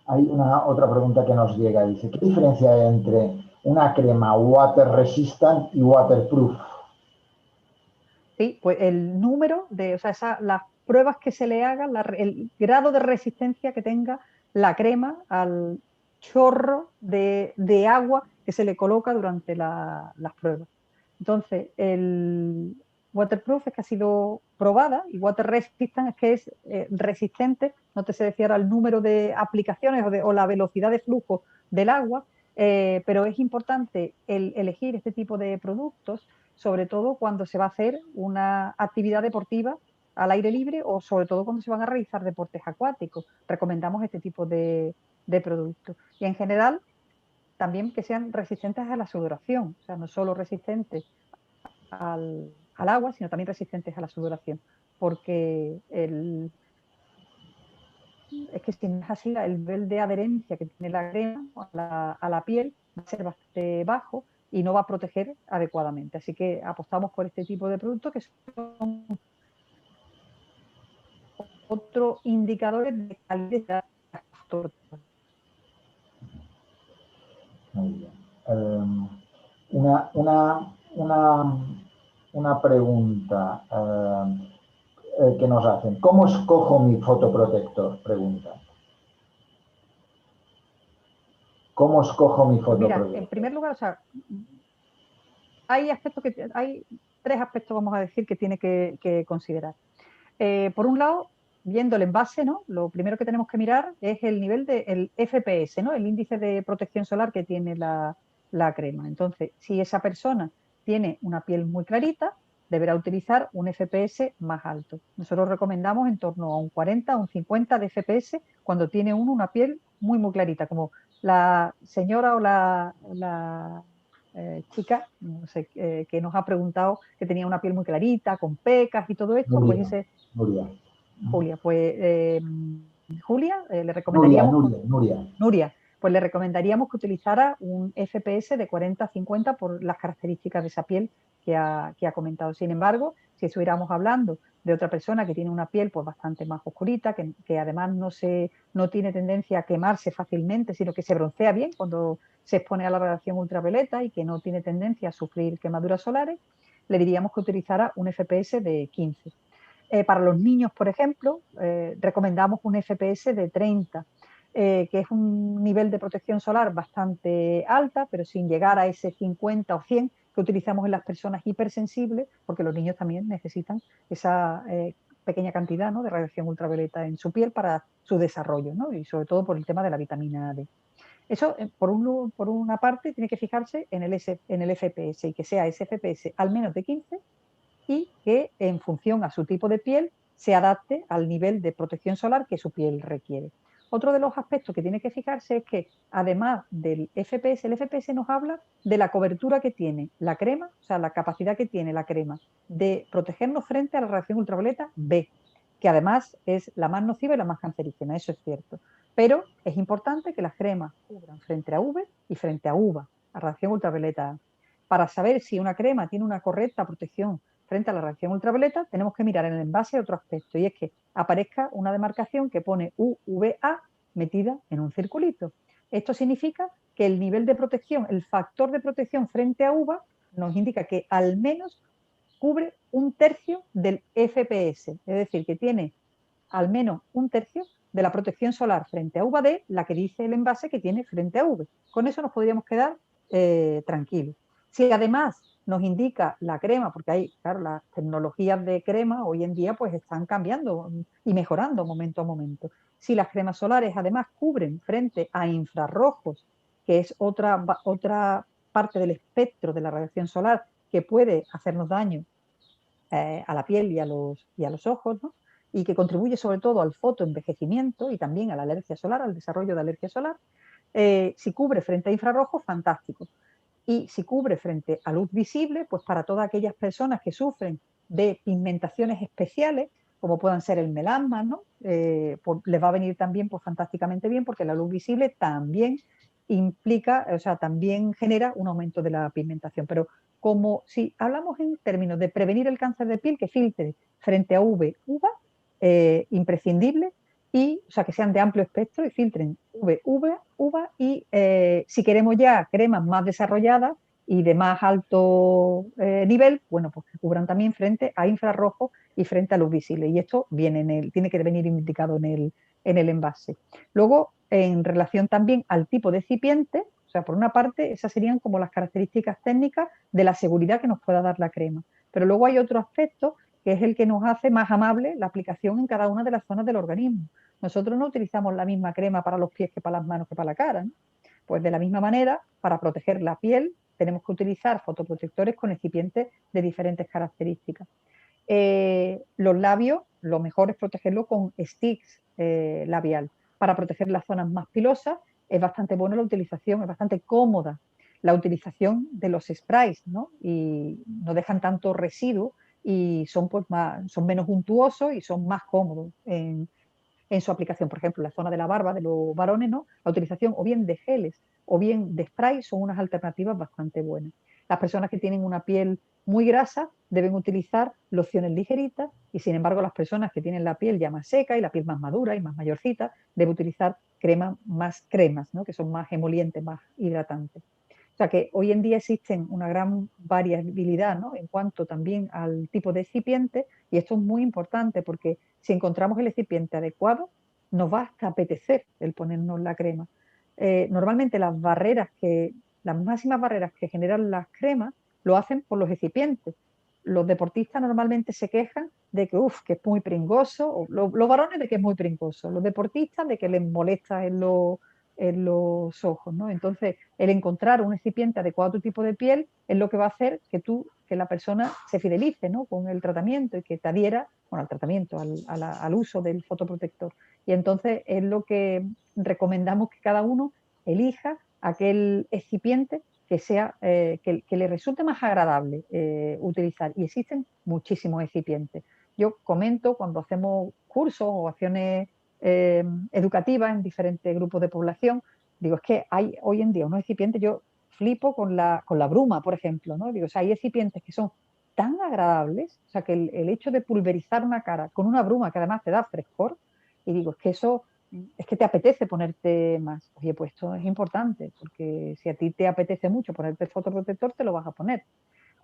Hay una otra pregunta que nos llega. Dice, ¿qué diferencia hay entre una crema water resistant y waterproof? Sí, pues el número o sea, las pruebas que se le hagan, el grado de resistencia que tenga la crema al chorro de agua que se le coloca durante las pruebas. Entonces, el waterproof es que ha sido probada y water resistant es que es resistente, no te sé decir ahora el número de aplicaciones o la velocidad de flujo del agua, pero es importante elegir este tipo de productos sobre todo cuando se va a hacer una actividad deportiva al aire libre o sobre todo cuando se van a realizar deportes acuáticos. Recomendamos este tipo de productos. Y en general, también que sean resistentes a la sudoración, o sea, no solo resistentes al agua, sino también resistentes a la sudoración, porque es que si no es así, el nivel de adherencia que tiene la crema a la piel va a ser bastante bajo y no va a proteger adecuadamente. Así que apostamos por este tipo de productos que son otros indicadores de calidad. Muy bien. Una, una, una, una pregunta que nos hacen. ¿Cómo escojo mi fotoprotector? Pregunta. ¿Cómo escojo mi Pues mira, fotoprotector? en primer lugar, o sea, hay aspectos hay tres aspectos, vamos a decir, que tiene que considerar. Por un lado, viendo el envase, ¿no? Lo primero que tenemos que mirar es el nivel del FPS, ¿no? El índice de protección solar que tiene la crema. Entonces, si esa persona tiene una piel muy clarita, deberá utilizar un FPS más alto. Nosotros recomendamos en torno a un 40, un 50 de FPS cuando tiene uno una piel muy, muy clarita, como la señora o la chica, no sé, que nos ha preguntado que tenía una piel muy clarita, con pecas y todo esto, pues Nuria, ese Nuria. Julia, pues Julia, le Nuria, recomendaríamos, Nuria, Nuria. Nuria, pues le recomendaríamos que utilizara un FPS de 40 a 50 por las características de esa piel que ha comentado. Sin embargo, si estuviéramos hablando de otra persona que tiene una piel pues bastante más oscurita, que además no tiene tendencia a quemarse fácilmente, sino que se broncea bien cuando se expone a la radiación ultravioleta y que no tiene tendencia a sufrir quemaduras solares, le diríamos que utilizara un FPS de 15. Para los niños, por ejemplo, recomendamos un FPS de 30, que es un nivel de protección solar bastante alta, pero sin llegar a ese 50 o 100 que utilizamos en las personas hipersensibles, porque los niños también necesitan esa pequeña cantidad, ¿no?, de radiación ultravioleta en su piel para su desarrollo, ¿no?, y sobre todo por el tema de la vitamina D. Eso, por una parte, tiene que fijarse en el FPS y que sea ese FPS al menos de 15 y que en función a su tipo de piel se adapte al nivel de protección solar que su piel requiere. Otro de los aspectos que tiene que fijarse es que además del FPS, el FPS nos habla de la cobertura que tiene la crema, o sea, la capacidad que tiene la crema de protegernos frente a la radiación ultravioleta B, que además es la más nociva y la más cancerígena, eso es cierto. Pero es importante que las cremas cubran frente a UV y frente a UVA, a radiación ultravioleta A. Para saber si una crema tiene una correcta protección frente a la radiación ultravioleta, tenemos que mirar en el envase otro aspecto, y es que aparezca una demarcación que pone UVA metida en un circulito. Esto significa que el nivel de protección, el factor de protección frente a UVA, nos indica que al menos cubre un tercio del FPS, es decir, que tiene al menos un tercio de la protección solar frente a UVA-D, la que dice el envase que tiene frente a UV. Con eso nos podríamos quedar tranquilos. Si además nos indica la crema, porque hay, claro, las tecnologías de crema hoy en día pues están cambiando y mejorando momento a momento. Si las cremas solares además cubren frente a infrarrojos, que es otra parte del espectro de la radiación solar que puede hacernos daño a la piel y a los ojos, ¿no?, y que contribuye sobre todo al fotoenvejecimiento y también a la alergia solar, al desarrollo de alergia solar. Si cubre frente a infrarrojos, fantástico. Y si cubre frente a luz visible, pues para todas aquellas personas que sufren de pigmentaciones especiales, como puedan ser el melasma, ¿no?, pues les va a venir también pues fantásticamente bien, porque la luz visible también implica, o sea, también genera un aumento de la pigmentación. Pero como si hablamos en términos de prevenir el cáncer de piel, que filtre frente a UV, UVA, imprescindible, y, o sea, que sean de amplio espectro y filtren UVA, y si queremos ya cremas más desarrolladas y de más alto nivel, bueno, pues que cubran también frente a infrarrojo y frente a luz visible. Y esto tiene que venir indicado en el envase. Luego, en relación también al tipo de recipiente, o sea, por una parte, esas serían como las características técnicas de la seguridad que nos pueda dar la crema. Pero luego hay otro aspecto que es el que nos hace más amable la aplicación en cada una de las zonas del organismo. Nosotros no utilizamos la misma crema para los pies que para las manos que para la cara, ¿no? Pues de la misma manera, para proteger la piel, tenemos que utilizar fotoprotectores con recipientes de diferentes características. Los labios, lo mejor es protegerlo con sticks labial. Para proteger las zonas más pilosas es bastante buena la utilización, es bastante cómoda la utilización de los sprays, ¿no? Y no dejan tanto residuo y son, pues, son menos untuosos y son más cómodos en su aplicación. Por ejemplo, en la zona de la barba de los varones, ¿no?, la utilización o bien de geles o bien de spray son unas alternativas bastante buenas. Las personas que tienen una piel muy grasa deben utilizar lociones ligeritas y, sin embargo, las personas que tienen la piel ya más seca y la piel más madura y más mayorcita deben utilizar más cremas, ¿no? Que son más emolientes, más hidratantes. O sea que hoy en día existen una gran variabilidad, ¿no? En cuanto también al tipo de excipiente, y esto es muy importante porque si encontramos el excipiente adecuado, nos va hasta apetecer el ponernos la crema. Normalmente las máximas barreras que generan las cremas lo hacen por los excipientes. Los deportistas normalmente se quejan de que, que es muy pringoso, o los varones de que es muy pringoso, los deportistas de que les molesta en los ojos, ¿no? Entonces, el encontrar un excipiente adecuado a tu tipo de piel es lo que va a hacer que la persona se fidelice, ¿no? Con el tratamiento y que te adhiera, bueno, al tratamiento, al uso del fotoprotector. Y entonces es lo que recomendamos que cada uno elija aquel excipiente que le resulte más agradable utilizar. Y existen muchísimos excipientes. Yo comento cuando hacemos cursos o acciones educativas en diferentes grupos de población, digo, es que hay hoy en día unos excipientes, yo flipo con la bruma, por ejemplo, ¿no? Digo, o sea, hay excipientes que son tan agradables, o sea, que el hecho de pulverizar una cara con una bruma que además te da frescor, y digo, es que te apetece ponerte más. Oye, pues esto es importante, porque si a ti te apetece mucho ponerte el fotoprotector, te lo vas a poner.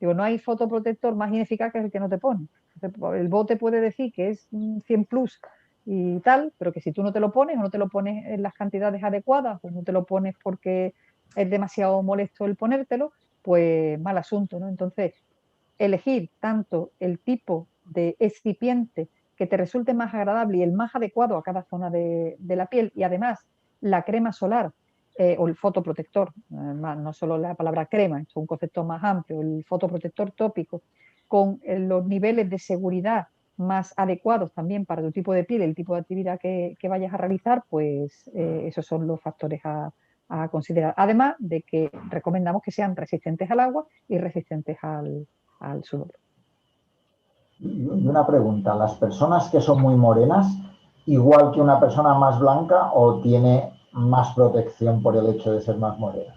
Digo, no hay fotoprotector más ineficaz que el que no te pone. El bote puede decir que es 100 plus y tal, pero que si tú no te lo pones o no te lo pones en las cantidades adecuadas o no te lo pones porque es demasiado molesto el ponértelo, pues mal asunto, ¿no? Entonces, elegir tanto el tipo de excipiente que te resulte más agradable y el más adecuado a cada zona de la piel, y además la crema solar o el fotoprotector, no solo la palabra crema, es un concepto más amplio, el fotoprotector tópico, con los niveles de seguridad más adecuados también para tu tipo de piel, el tipo de actividad que vayas a realizar, pues esos son los factores a considerar. Además de que recomendamos que sean resistentes al agua y resistentes al sudor. Y una pregunta, ¿las personas que son muy morenas, igual que una persona más blanca o tiene más protección por el hecho de ser más morena?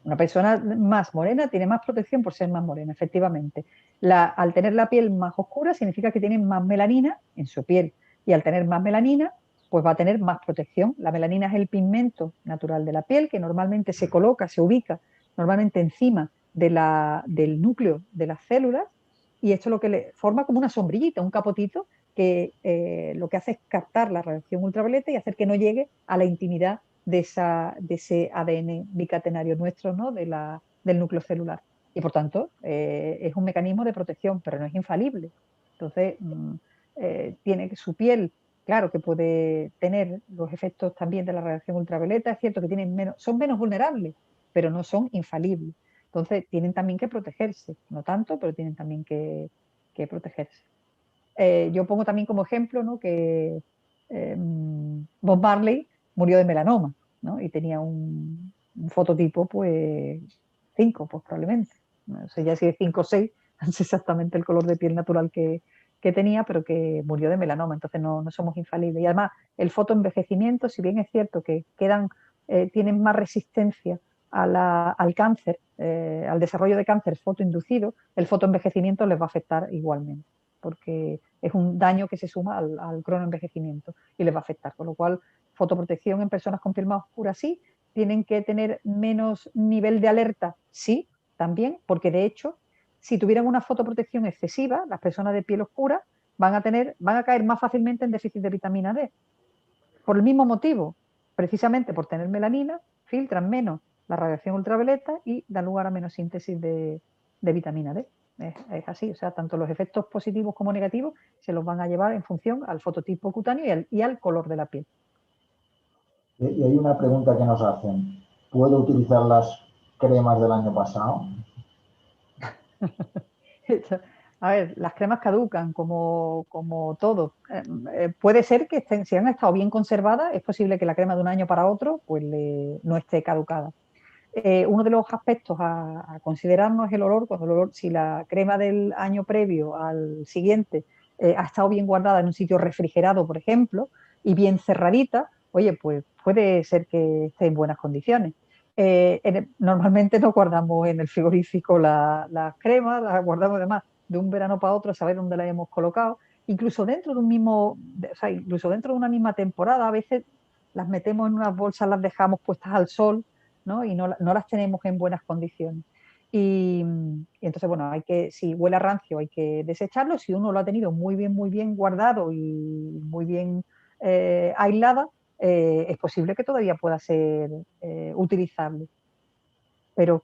Una persona más morena tiene más protección por ser más morena, efectivamente. Al tener la piel más oscura significa que tiene más melanina en su piel, y al tener más melanina, pues va a tener más protección. La melanina es el pigmento natural de la piel que normalmente se ubica normalmente encima del núcleo de las células, y esto es lo que le forma como una sombrillita, un capotito, que lo que hace es captar la radiación ultravioleta y hacer que no llegue a la intimidad de ese ADN bicatenario nuestro, ¿no? Del núcleo celular. Y por tanto, es un mecanismo de protección, pero no es infalible. Entonces, tiene su piel, claro que puede tener los efectos también de la radiación ultravioleta, es cierto que son menos vulnerables, pero no son infalibles. Entonces, tienen también que protegerse, no tanto, pero tienen también que protegerse. Yo pongo también como ejemplo, ¿no? Que Bob Marley murió de melanoma, ¿no? Y tenía un fototipo, pues 5, pues probablemente. No sé ya si es 5 o 6, no sé exactamente el color de piel natural que tenía, pero que murió de melanoma, entonces no somos infalibles. Y además, el fotoenvejecimiento, si bien es cierto que tienen más resistencia al cáncer, al desarrollo de cáncer fotoinducido, el fotoenvejecimiento les va a afectar igualmente, porque es un daño que se suma al cronoenvejecimiento y les va a afectar. Con lo cual, fotoprotección en personas con piel más oscura sí, tienen que tener menos nivel de alerta, sí, también, porque de hecho, si tuvieran una fotoprotección excesiva, las personas de piel oscura van a caer más fácilmente en déficit de vitamina D. Por el mismo motivo, precisamente por tener melanina, filtran menos la radiación ultravioleta y dan lugar a menos síntesis de vitamina D. Es así, o sea, tanto los efectos positivos como negativos se los van a llevar en función al fototipo cutáneo y al color de la piel. Y hay una pregunta que nos hacen. ¿Puedo utilizar las cremas del año pasado? A ver, las cremas caducan como todo. Puede ser que si han estado bien conservadas, es posible que la crema de un año para otro pues no esté caducada. Uno de los aspectos a considerarnos es el olor. Si la crema del año previo al siguiente ha estado bien guardada en un sitio refrigerado, por ejemplo, y bien cerradita, oye, pues puede ser que esté en buenas condiciones. Normalmente no guardamos en el frigorífico las cremas, las guardamos además de un verano para otro, saber dónde las hemos colocado. Incluso dentro de un mismo, o sea, incluso dentro de una misma temporada, a veces las metemos en unas bolsas, las dejamos puestas al sol, ¿no? Y no las tenemos en buenas condiciones. Y entonces, bueno, si huele a rancio, hay que desecharlo. Si uno lo ha tenido muy bien guardado y muy bien aislada, es posible que todavía pueda ser utilizable. Pero,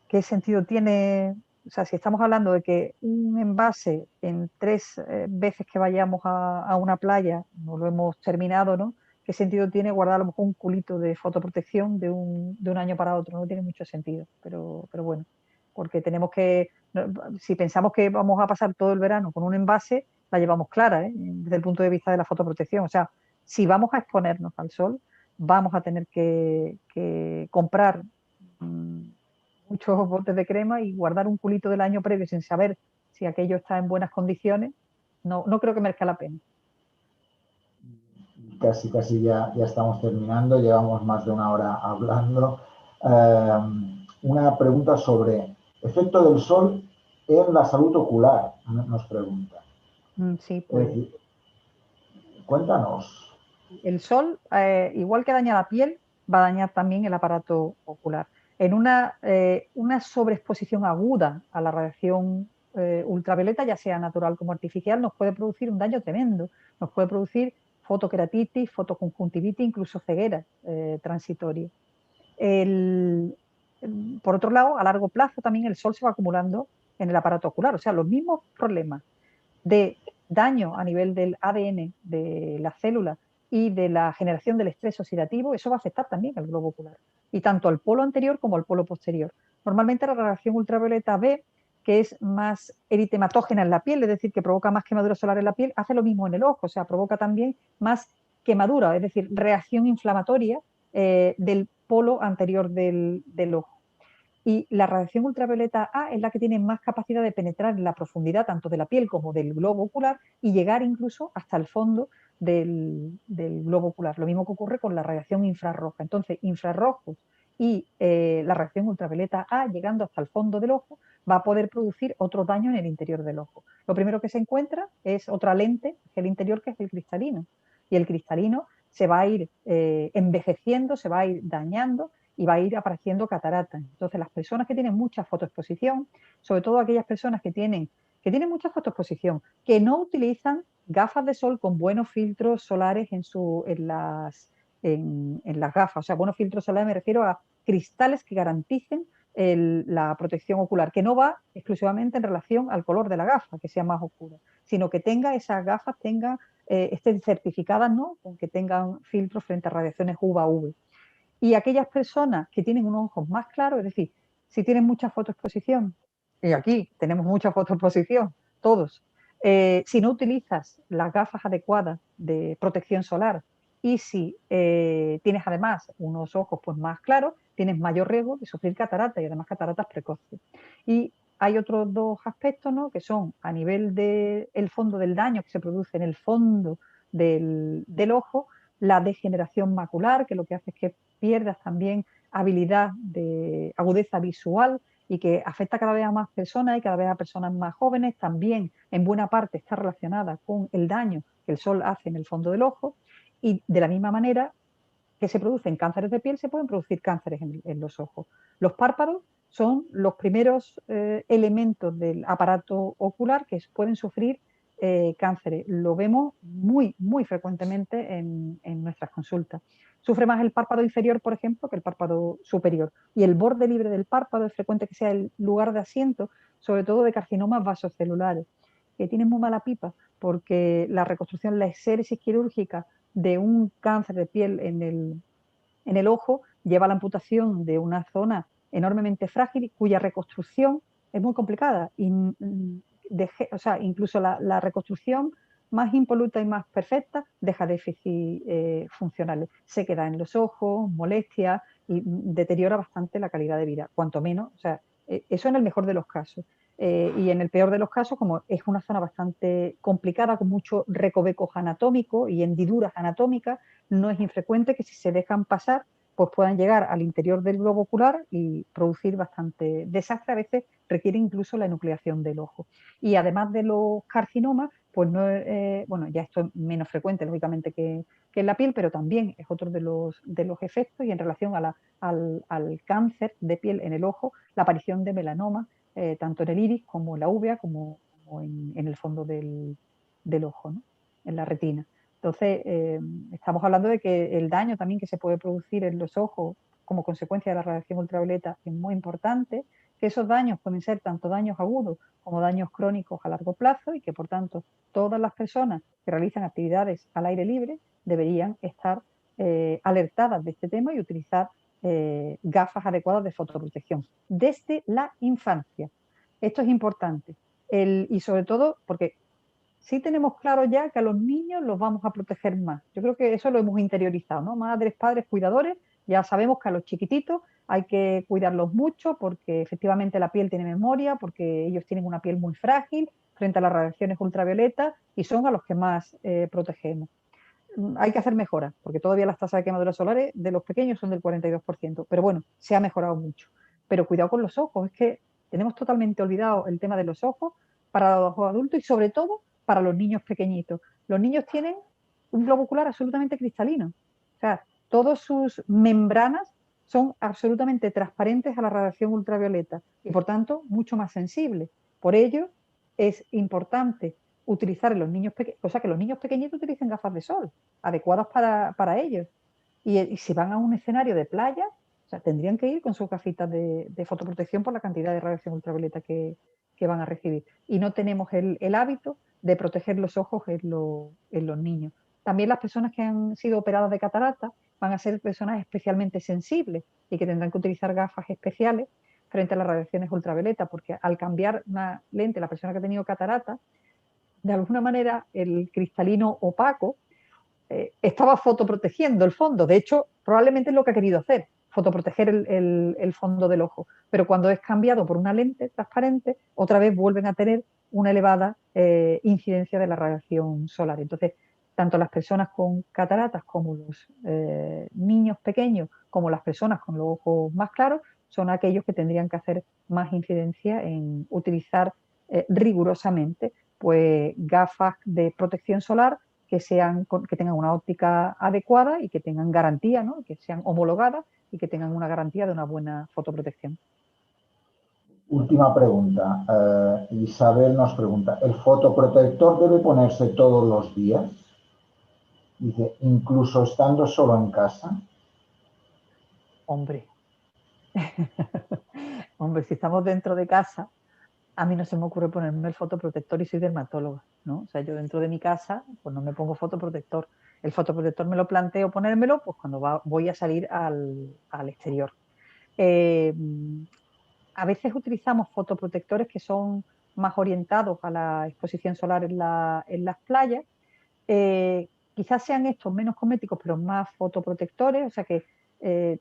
¿qué sentido tiene? O sea, si estamos hablando de que un envase en 3 veces que vayamos a una playa no lo hemos terminado, ¿no? ¿Qué sentido tiene guardar a lo mejor un culito de fotoprotección de un año para otro? No tiene mucho sentido, pero bueno, porque tenemos que, si pensamos que vamos a pasar todo el verano con un envase, la llevamos clara, ¿eh? Desde el punto de vista de la fotoprotección. O sea, si vamos a exponernos al sol, vamos a tener que comprar mm, muchos botes de crema y guardar un culito del año previo sin saber si aquello está en buenas condiciones, no creo que merezca la pena. Casi ya estamos terminando, llevamos más de una hora hablando. Eh, una pregunta sobre efecto del sol en la salud ocular, nos pregunta. Sí, Es pues decir, cuéntanos. el sol, igual que daña la piel, va a dañar también el aparato ocular. En una sobreexposición aguda a la radiación ultravioleta, ya sea natural como artificial, nos puede producir un daño tremendo. Nos puede producir fotoqueratitis, fotoconjuntivitis, incluso ceguera transitoria. El- por otro lado, a largo plazo también el sol se va acumulando en el aparato ocular. O sea, los mismos problemas de daño a nivel del ADN de las células y de la generación del estrés oxidativo, eso va a afectar también al globo ocular, y tanto al polo anterior como al polo posterior. Normalmente la radiación ultravioleta B, que es más eritematógena en la piel, es decir, que provoca más quemadura solar en la piel, hace lo mismo en el ojo, o sea, provoca también más quemadura, es decir, reacción inflamatoria del polo anterior del ojo. Y la radiación ultravioleta A es la que tiene más capacidad de penetrar en la profundidad tanto de la piel como del globo ocular y llegar incluso hasta el fondo del globo ocular. Lo mismo que ocurre con la radiación infrarroja. Entonces, infrarrojos y la radiación ultravioleta A llegando hasta el fondo del ojo va a poder producir otro daño en el interior del ojo. Lo primero que se encuentra es otra lente hacia el interior, que es el cristalino. Y el cristalino se va a ir envejeciendo, se va a ir dañando y va a ir apareciendo catarata. Entonces, las personas que tienen mucha fotoexposición, sobre todo aquellas personas que tienen mucha fotoexposición, que no utilizan gafas de sol con buenos filtros solares en las gafas. O sea, buenos filtros solares me refiero a cristales que garanticen la protección ocular, que no va exclusivamente en relación al color de la gafa, que sea más oscura, sino que esas gafas estén certificadas, ¿no? Con que tengan filtros frente a radiaciones UVA-UV. Y aquellas personas que tienen unos ojos más claros, es decir, si tienen mucha fotoexposición, y aquí tenemos mucha fotoexposición, todos, si no utilizas las gafas adecuadas de protección solar y si tienes además unos ojos pues, más claros, tienes mayor riesgo de sufrir cataratas y además cataratas precoces. Y hay otros dos aspectos, ¿no? Que son a nivel del fondo del daño que se produce en el fondo del ojo, la degeneración macular, que lo que hace es que pierdas también habilidad de agudeza visual y que afecta cada vez a más personas y cada vez a personas más jóvenes. También en buena parte está relacionada con el daño que el sol hace en el fondo del ojo, y de la misma manera que se producen cánceres de piel, se pueden producir cánceres en los ojos. Los párpados son los primeros elementos del aparato ocular que pueden sufrir cánceres. Lo vemos muy frecuentemente en nuestras consultas. Sufre más el párpado inferior, por ejemplo, que el párpado superior. Y el borde libre del párpado es frecuente que sea el lugar de asiento, sobre todo de carcinomas vasocelulares, que tienen muy mala pipa, porque la reconstrucción, la exéresis quirúrgica de un cáncer de piel en el ojo lleva a la amputación de una zona enormemente frágil cuya reconstrucción es muy complicada. Y, o sea, incluso la reconstrucción más impoluta y más perfecta deja déficit funcionales. Se queda en los ojos, molestias y deteriora bastante la calidad de vida, cuanto menos. O sea, eso en el mejor de los casos. Y en el peor de los casos, como es una zona bastante complicada, con muchos recovecos anatómicos y hendiduras anatómicas, no es infrecuente que si se dejan pasar pues puedan llegar al interior del globo ocular y producir bastante desastre. A veces requiere incluso la enucleación del ojo. Y además de los carcinomas, pues no, bueno, ya esto es menos frecuente, lógicamente, que en la piel, pero también es otro de los efectos. Y en relación al cáncer de piel en el ojo, la aparición de melanoma, tanto en el iris como en la uvea, como en el fondo del ojo, ¿no? En la retina. Entonces, estamos hablando de que el daño también que se puede producir en los ojos como consecuencia de la radiación ultravioleta es muy importante, que esos daños pueden ser tanto daños agudos como daños crónicos a largo plazo y que, por tanto, todas las personas que realizan actividades al aire libre deberían estar alertadas de este tema y utilizar gafas adecuadas de fotoprotección desde la infancia. Esto es importante. Y sobre todo porque sí tenemos claro ya que a los niños los vamos a proteger más. Yo creo que eso lo hemos interiorizado, ¿no? Madres, padres, cuidadores, ya sabemos que a los chiquititos hay que cuidarlos mucho porque efectivamente la piel tiene memoria, porque ellos tienen una piel muy frágil frente a las radiaciones ultravioletas y son a los que más protegemos. Hay que hacer mejoras, porque todavía las tasas de quemaduras solares de los pequeños son del 42%, pero bueno, se ha mejorado mucho. Pero cuidado con los ojos, es que tenemos totalmente olvidado el tema de los ojos para los adultos y sobre todo para los niños pequeñitos. Los niños tienen un globo ocular absolutamente cristalino, o sea, todas sus membranas son absolutamente transparentes a la radiación ultravioleta y por tanto mucho más sensibles. Por ello es importante utilizar en los niños pequeños, o sea, que los niños pequeñitos utilicen gafas de sol adecuadas para ellos. Y si van a un escenario de playa, o sea, tendrían que ir con sus gafitas de fotoprotección por la cantidad de radiación ultravioleta que van a recibir. Y no tenemos el hábito de proteger los ojos en los niños. También las personas que han sido operadas de catarata van a ser personas especialmente sensibles y que tendrán que utilizar gafas especiales frente a las radiaciones ultravioletas, porque al cambiar una lente, la persona que ha tenido catarata, de alguna manera el cristalino opaco estaba fotoprotegiendo el fondo. De hecho, probablemente es lo que ha querido hacer, fotoproteger el fondo del ojo. Pero cuando es cambiado por una lente transparente, otra vez vuelven a tener una elevada incidencia de la radiación solar. Entonces, tanto las personas con cataratas como los niños pequeños, como las personas con los ojos más claros, son aquellos que tendrían que hacer más incidencia en utilizar rigurosamente pues, gafas de protección solar que tengan una óptica adecuada y que tengan garantía, ¿no? Que sean homologadas y que tengan una garantía de una buena fotoprotección. Última pregunta. Isabel nos pregunta, ¿el fotoprotector debe ponerse todos los días? Dice, incluso estando solo en casa. Hombre, hombre, si estamos dentro de casa, a mí no se me ocurre ponerme el fotoprotector y soy dermatóloga, ¿no? O sea, yo dentro de mi casa, pues no me pongo fotoprotector. El fotoprotector me lo planteo ponérmelo pues cuando voy a salir al exterior. Eh, a veces utilizamos fotoprotectores que son más orientados a la exposición solar en las playas. Quizás sean estos menos cosméticos, pero más fotoprotectores, o sea que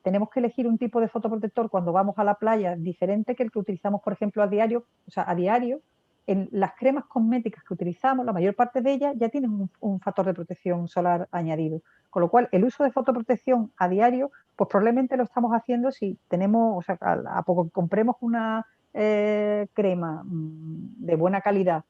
tenemos que elegir un tipo de fotoprotector cuando vamos a la playa diferente que el que utilizamos, por ejemplo, a diario, o sea, a diario. En las cremas cosméticas que utilizamos, la mayor parte de ellas ya tienen un factor de protección solar añadido. Con lo cual, el uso de fotoprotección a diario, pues probablemente lo estamos haciendo si tenemos, o sea, a poco que compremos una crema de buena calidad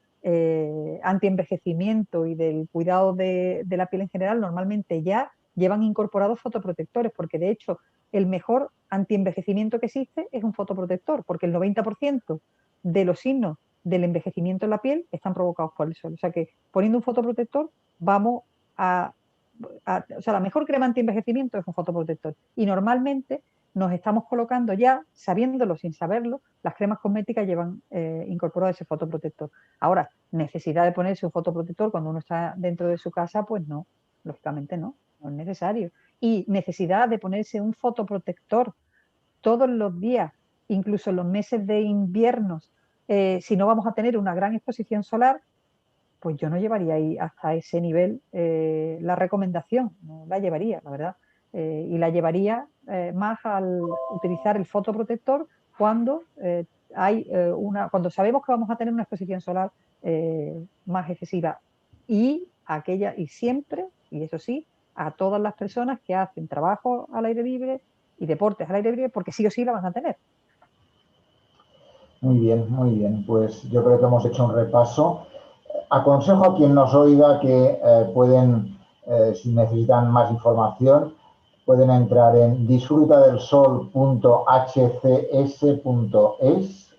antienvejecimiento y del cuidado de la piel en general, normalmente ya llevan incorporados fotoprotectores, porque de hecho el mejor antienvejecimiento que existe es un fotoprotector, porque el 90% de los signos del envejecimiento en la piel están provocados por el sol. O sea que poniendo un fotoprotector vamos o sea, la mejor crema antienvejecimiento es un fotoprotector. Y normalmente nos estamos colocando ya, sabiéndolo sin saberlo, las cremas cosméticas llevan incorporado ese fotoprotector. Ahora, necesidad de ponerse un fotoprotector cuando uno está dentro de su casa, pues no, lógicamente no, no es necesario. Y necesidad de ponerse un fotoprotector todos los días, incluso en los meses de inviernos, si no vamos a tener una gran exposición solar, pues yo no llevaría ahí hasta ese nivel la recomendación, no la llevaría, la verdad. Y la llevaría más al utilizar el fotoprotector cuando cuando sabemos que vamos a tener una exposición solar más excesiva y siempre, y eso sí, a todas las personas que hacen trabajo al aire libre, y deportes al aire libre, porque sí o sí la van a tener. Muy bien, muy bien. Pues yo creo que hemos hecho un repaso. Aconsejo a quien nos oiga que pueden, si necesitan más información, pueden entrar en disfrutadelsol.hcs.es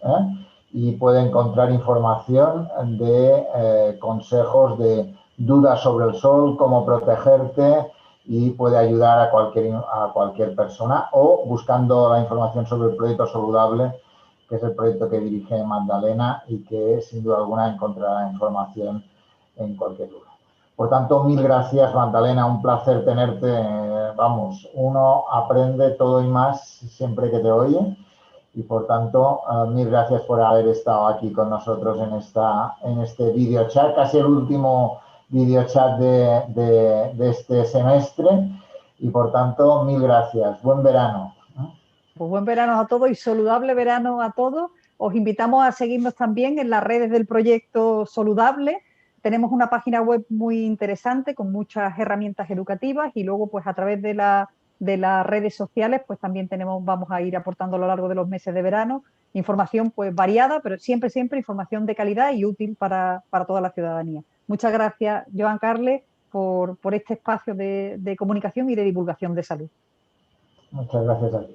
y pueden encontrar información de consejos de dudas sobre el sol, cómo protegerte, y puede ayudar a cualquier persona, o buscando la información sobre el proyecto Soludable, que es el proyecto que dirige Magdalena y que sin duda alguna encontrará información en cualquier lugar. Por tanto, mil gracias, Magdalena, un placer tenerte. Vamos, uno aprende todo y más siempre que te oye, y por tanto, mil gracias por haber estado aquí con nosotros en este video chat, casi el último video chat de este semestre, y por tanto, mil gracias. Buen verano. Pues buen verano a todos y saludable verano a todos. Os invitamos a seguirnos también en las redes del proyecto Soludable. Tenemos una página web muy interesante con muchas herramientas educativas, y luego pues a través de las redes sociales pues también vamos a ir aportando a lo largo de los meses de verano información pues variada, pero siempre, siempre información de calidad y útil para toda la ciudadanía. Muchas gracias, Joan Carles, por este espacio de comunicación y de divulgación de salud. Muchas gracias a ti.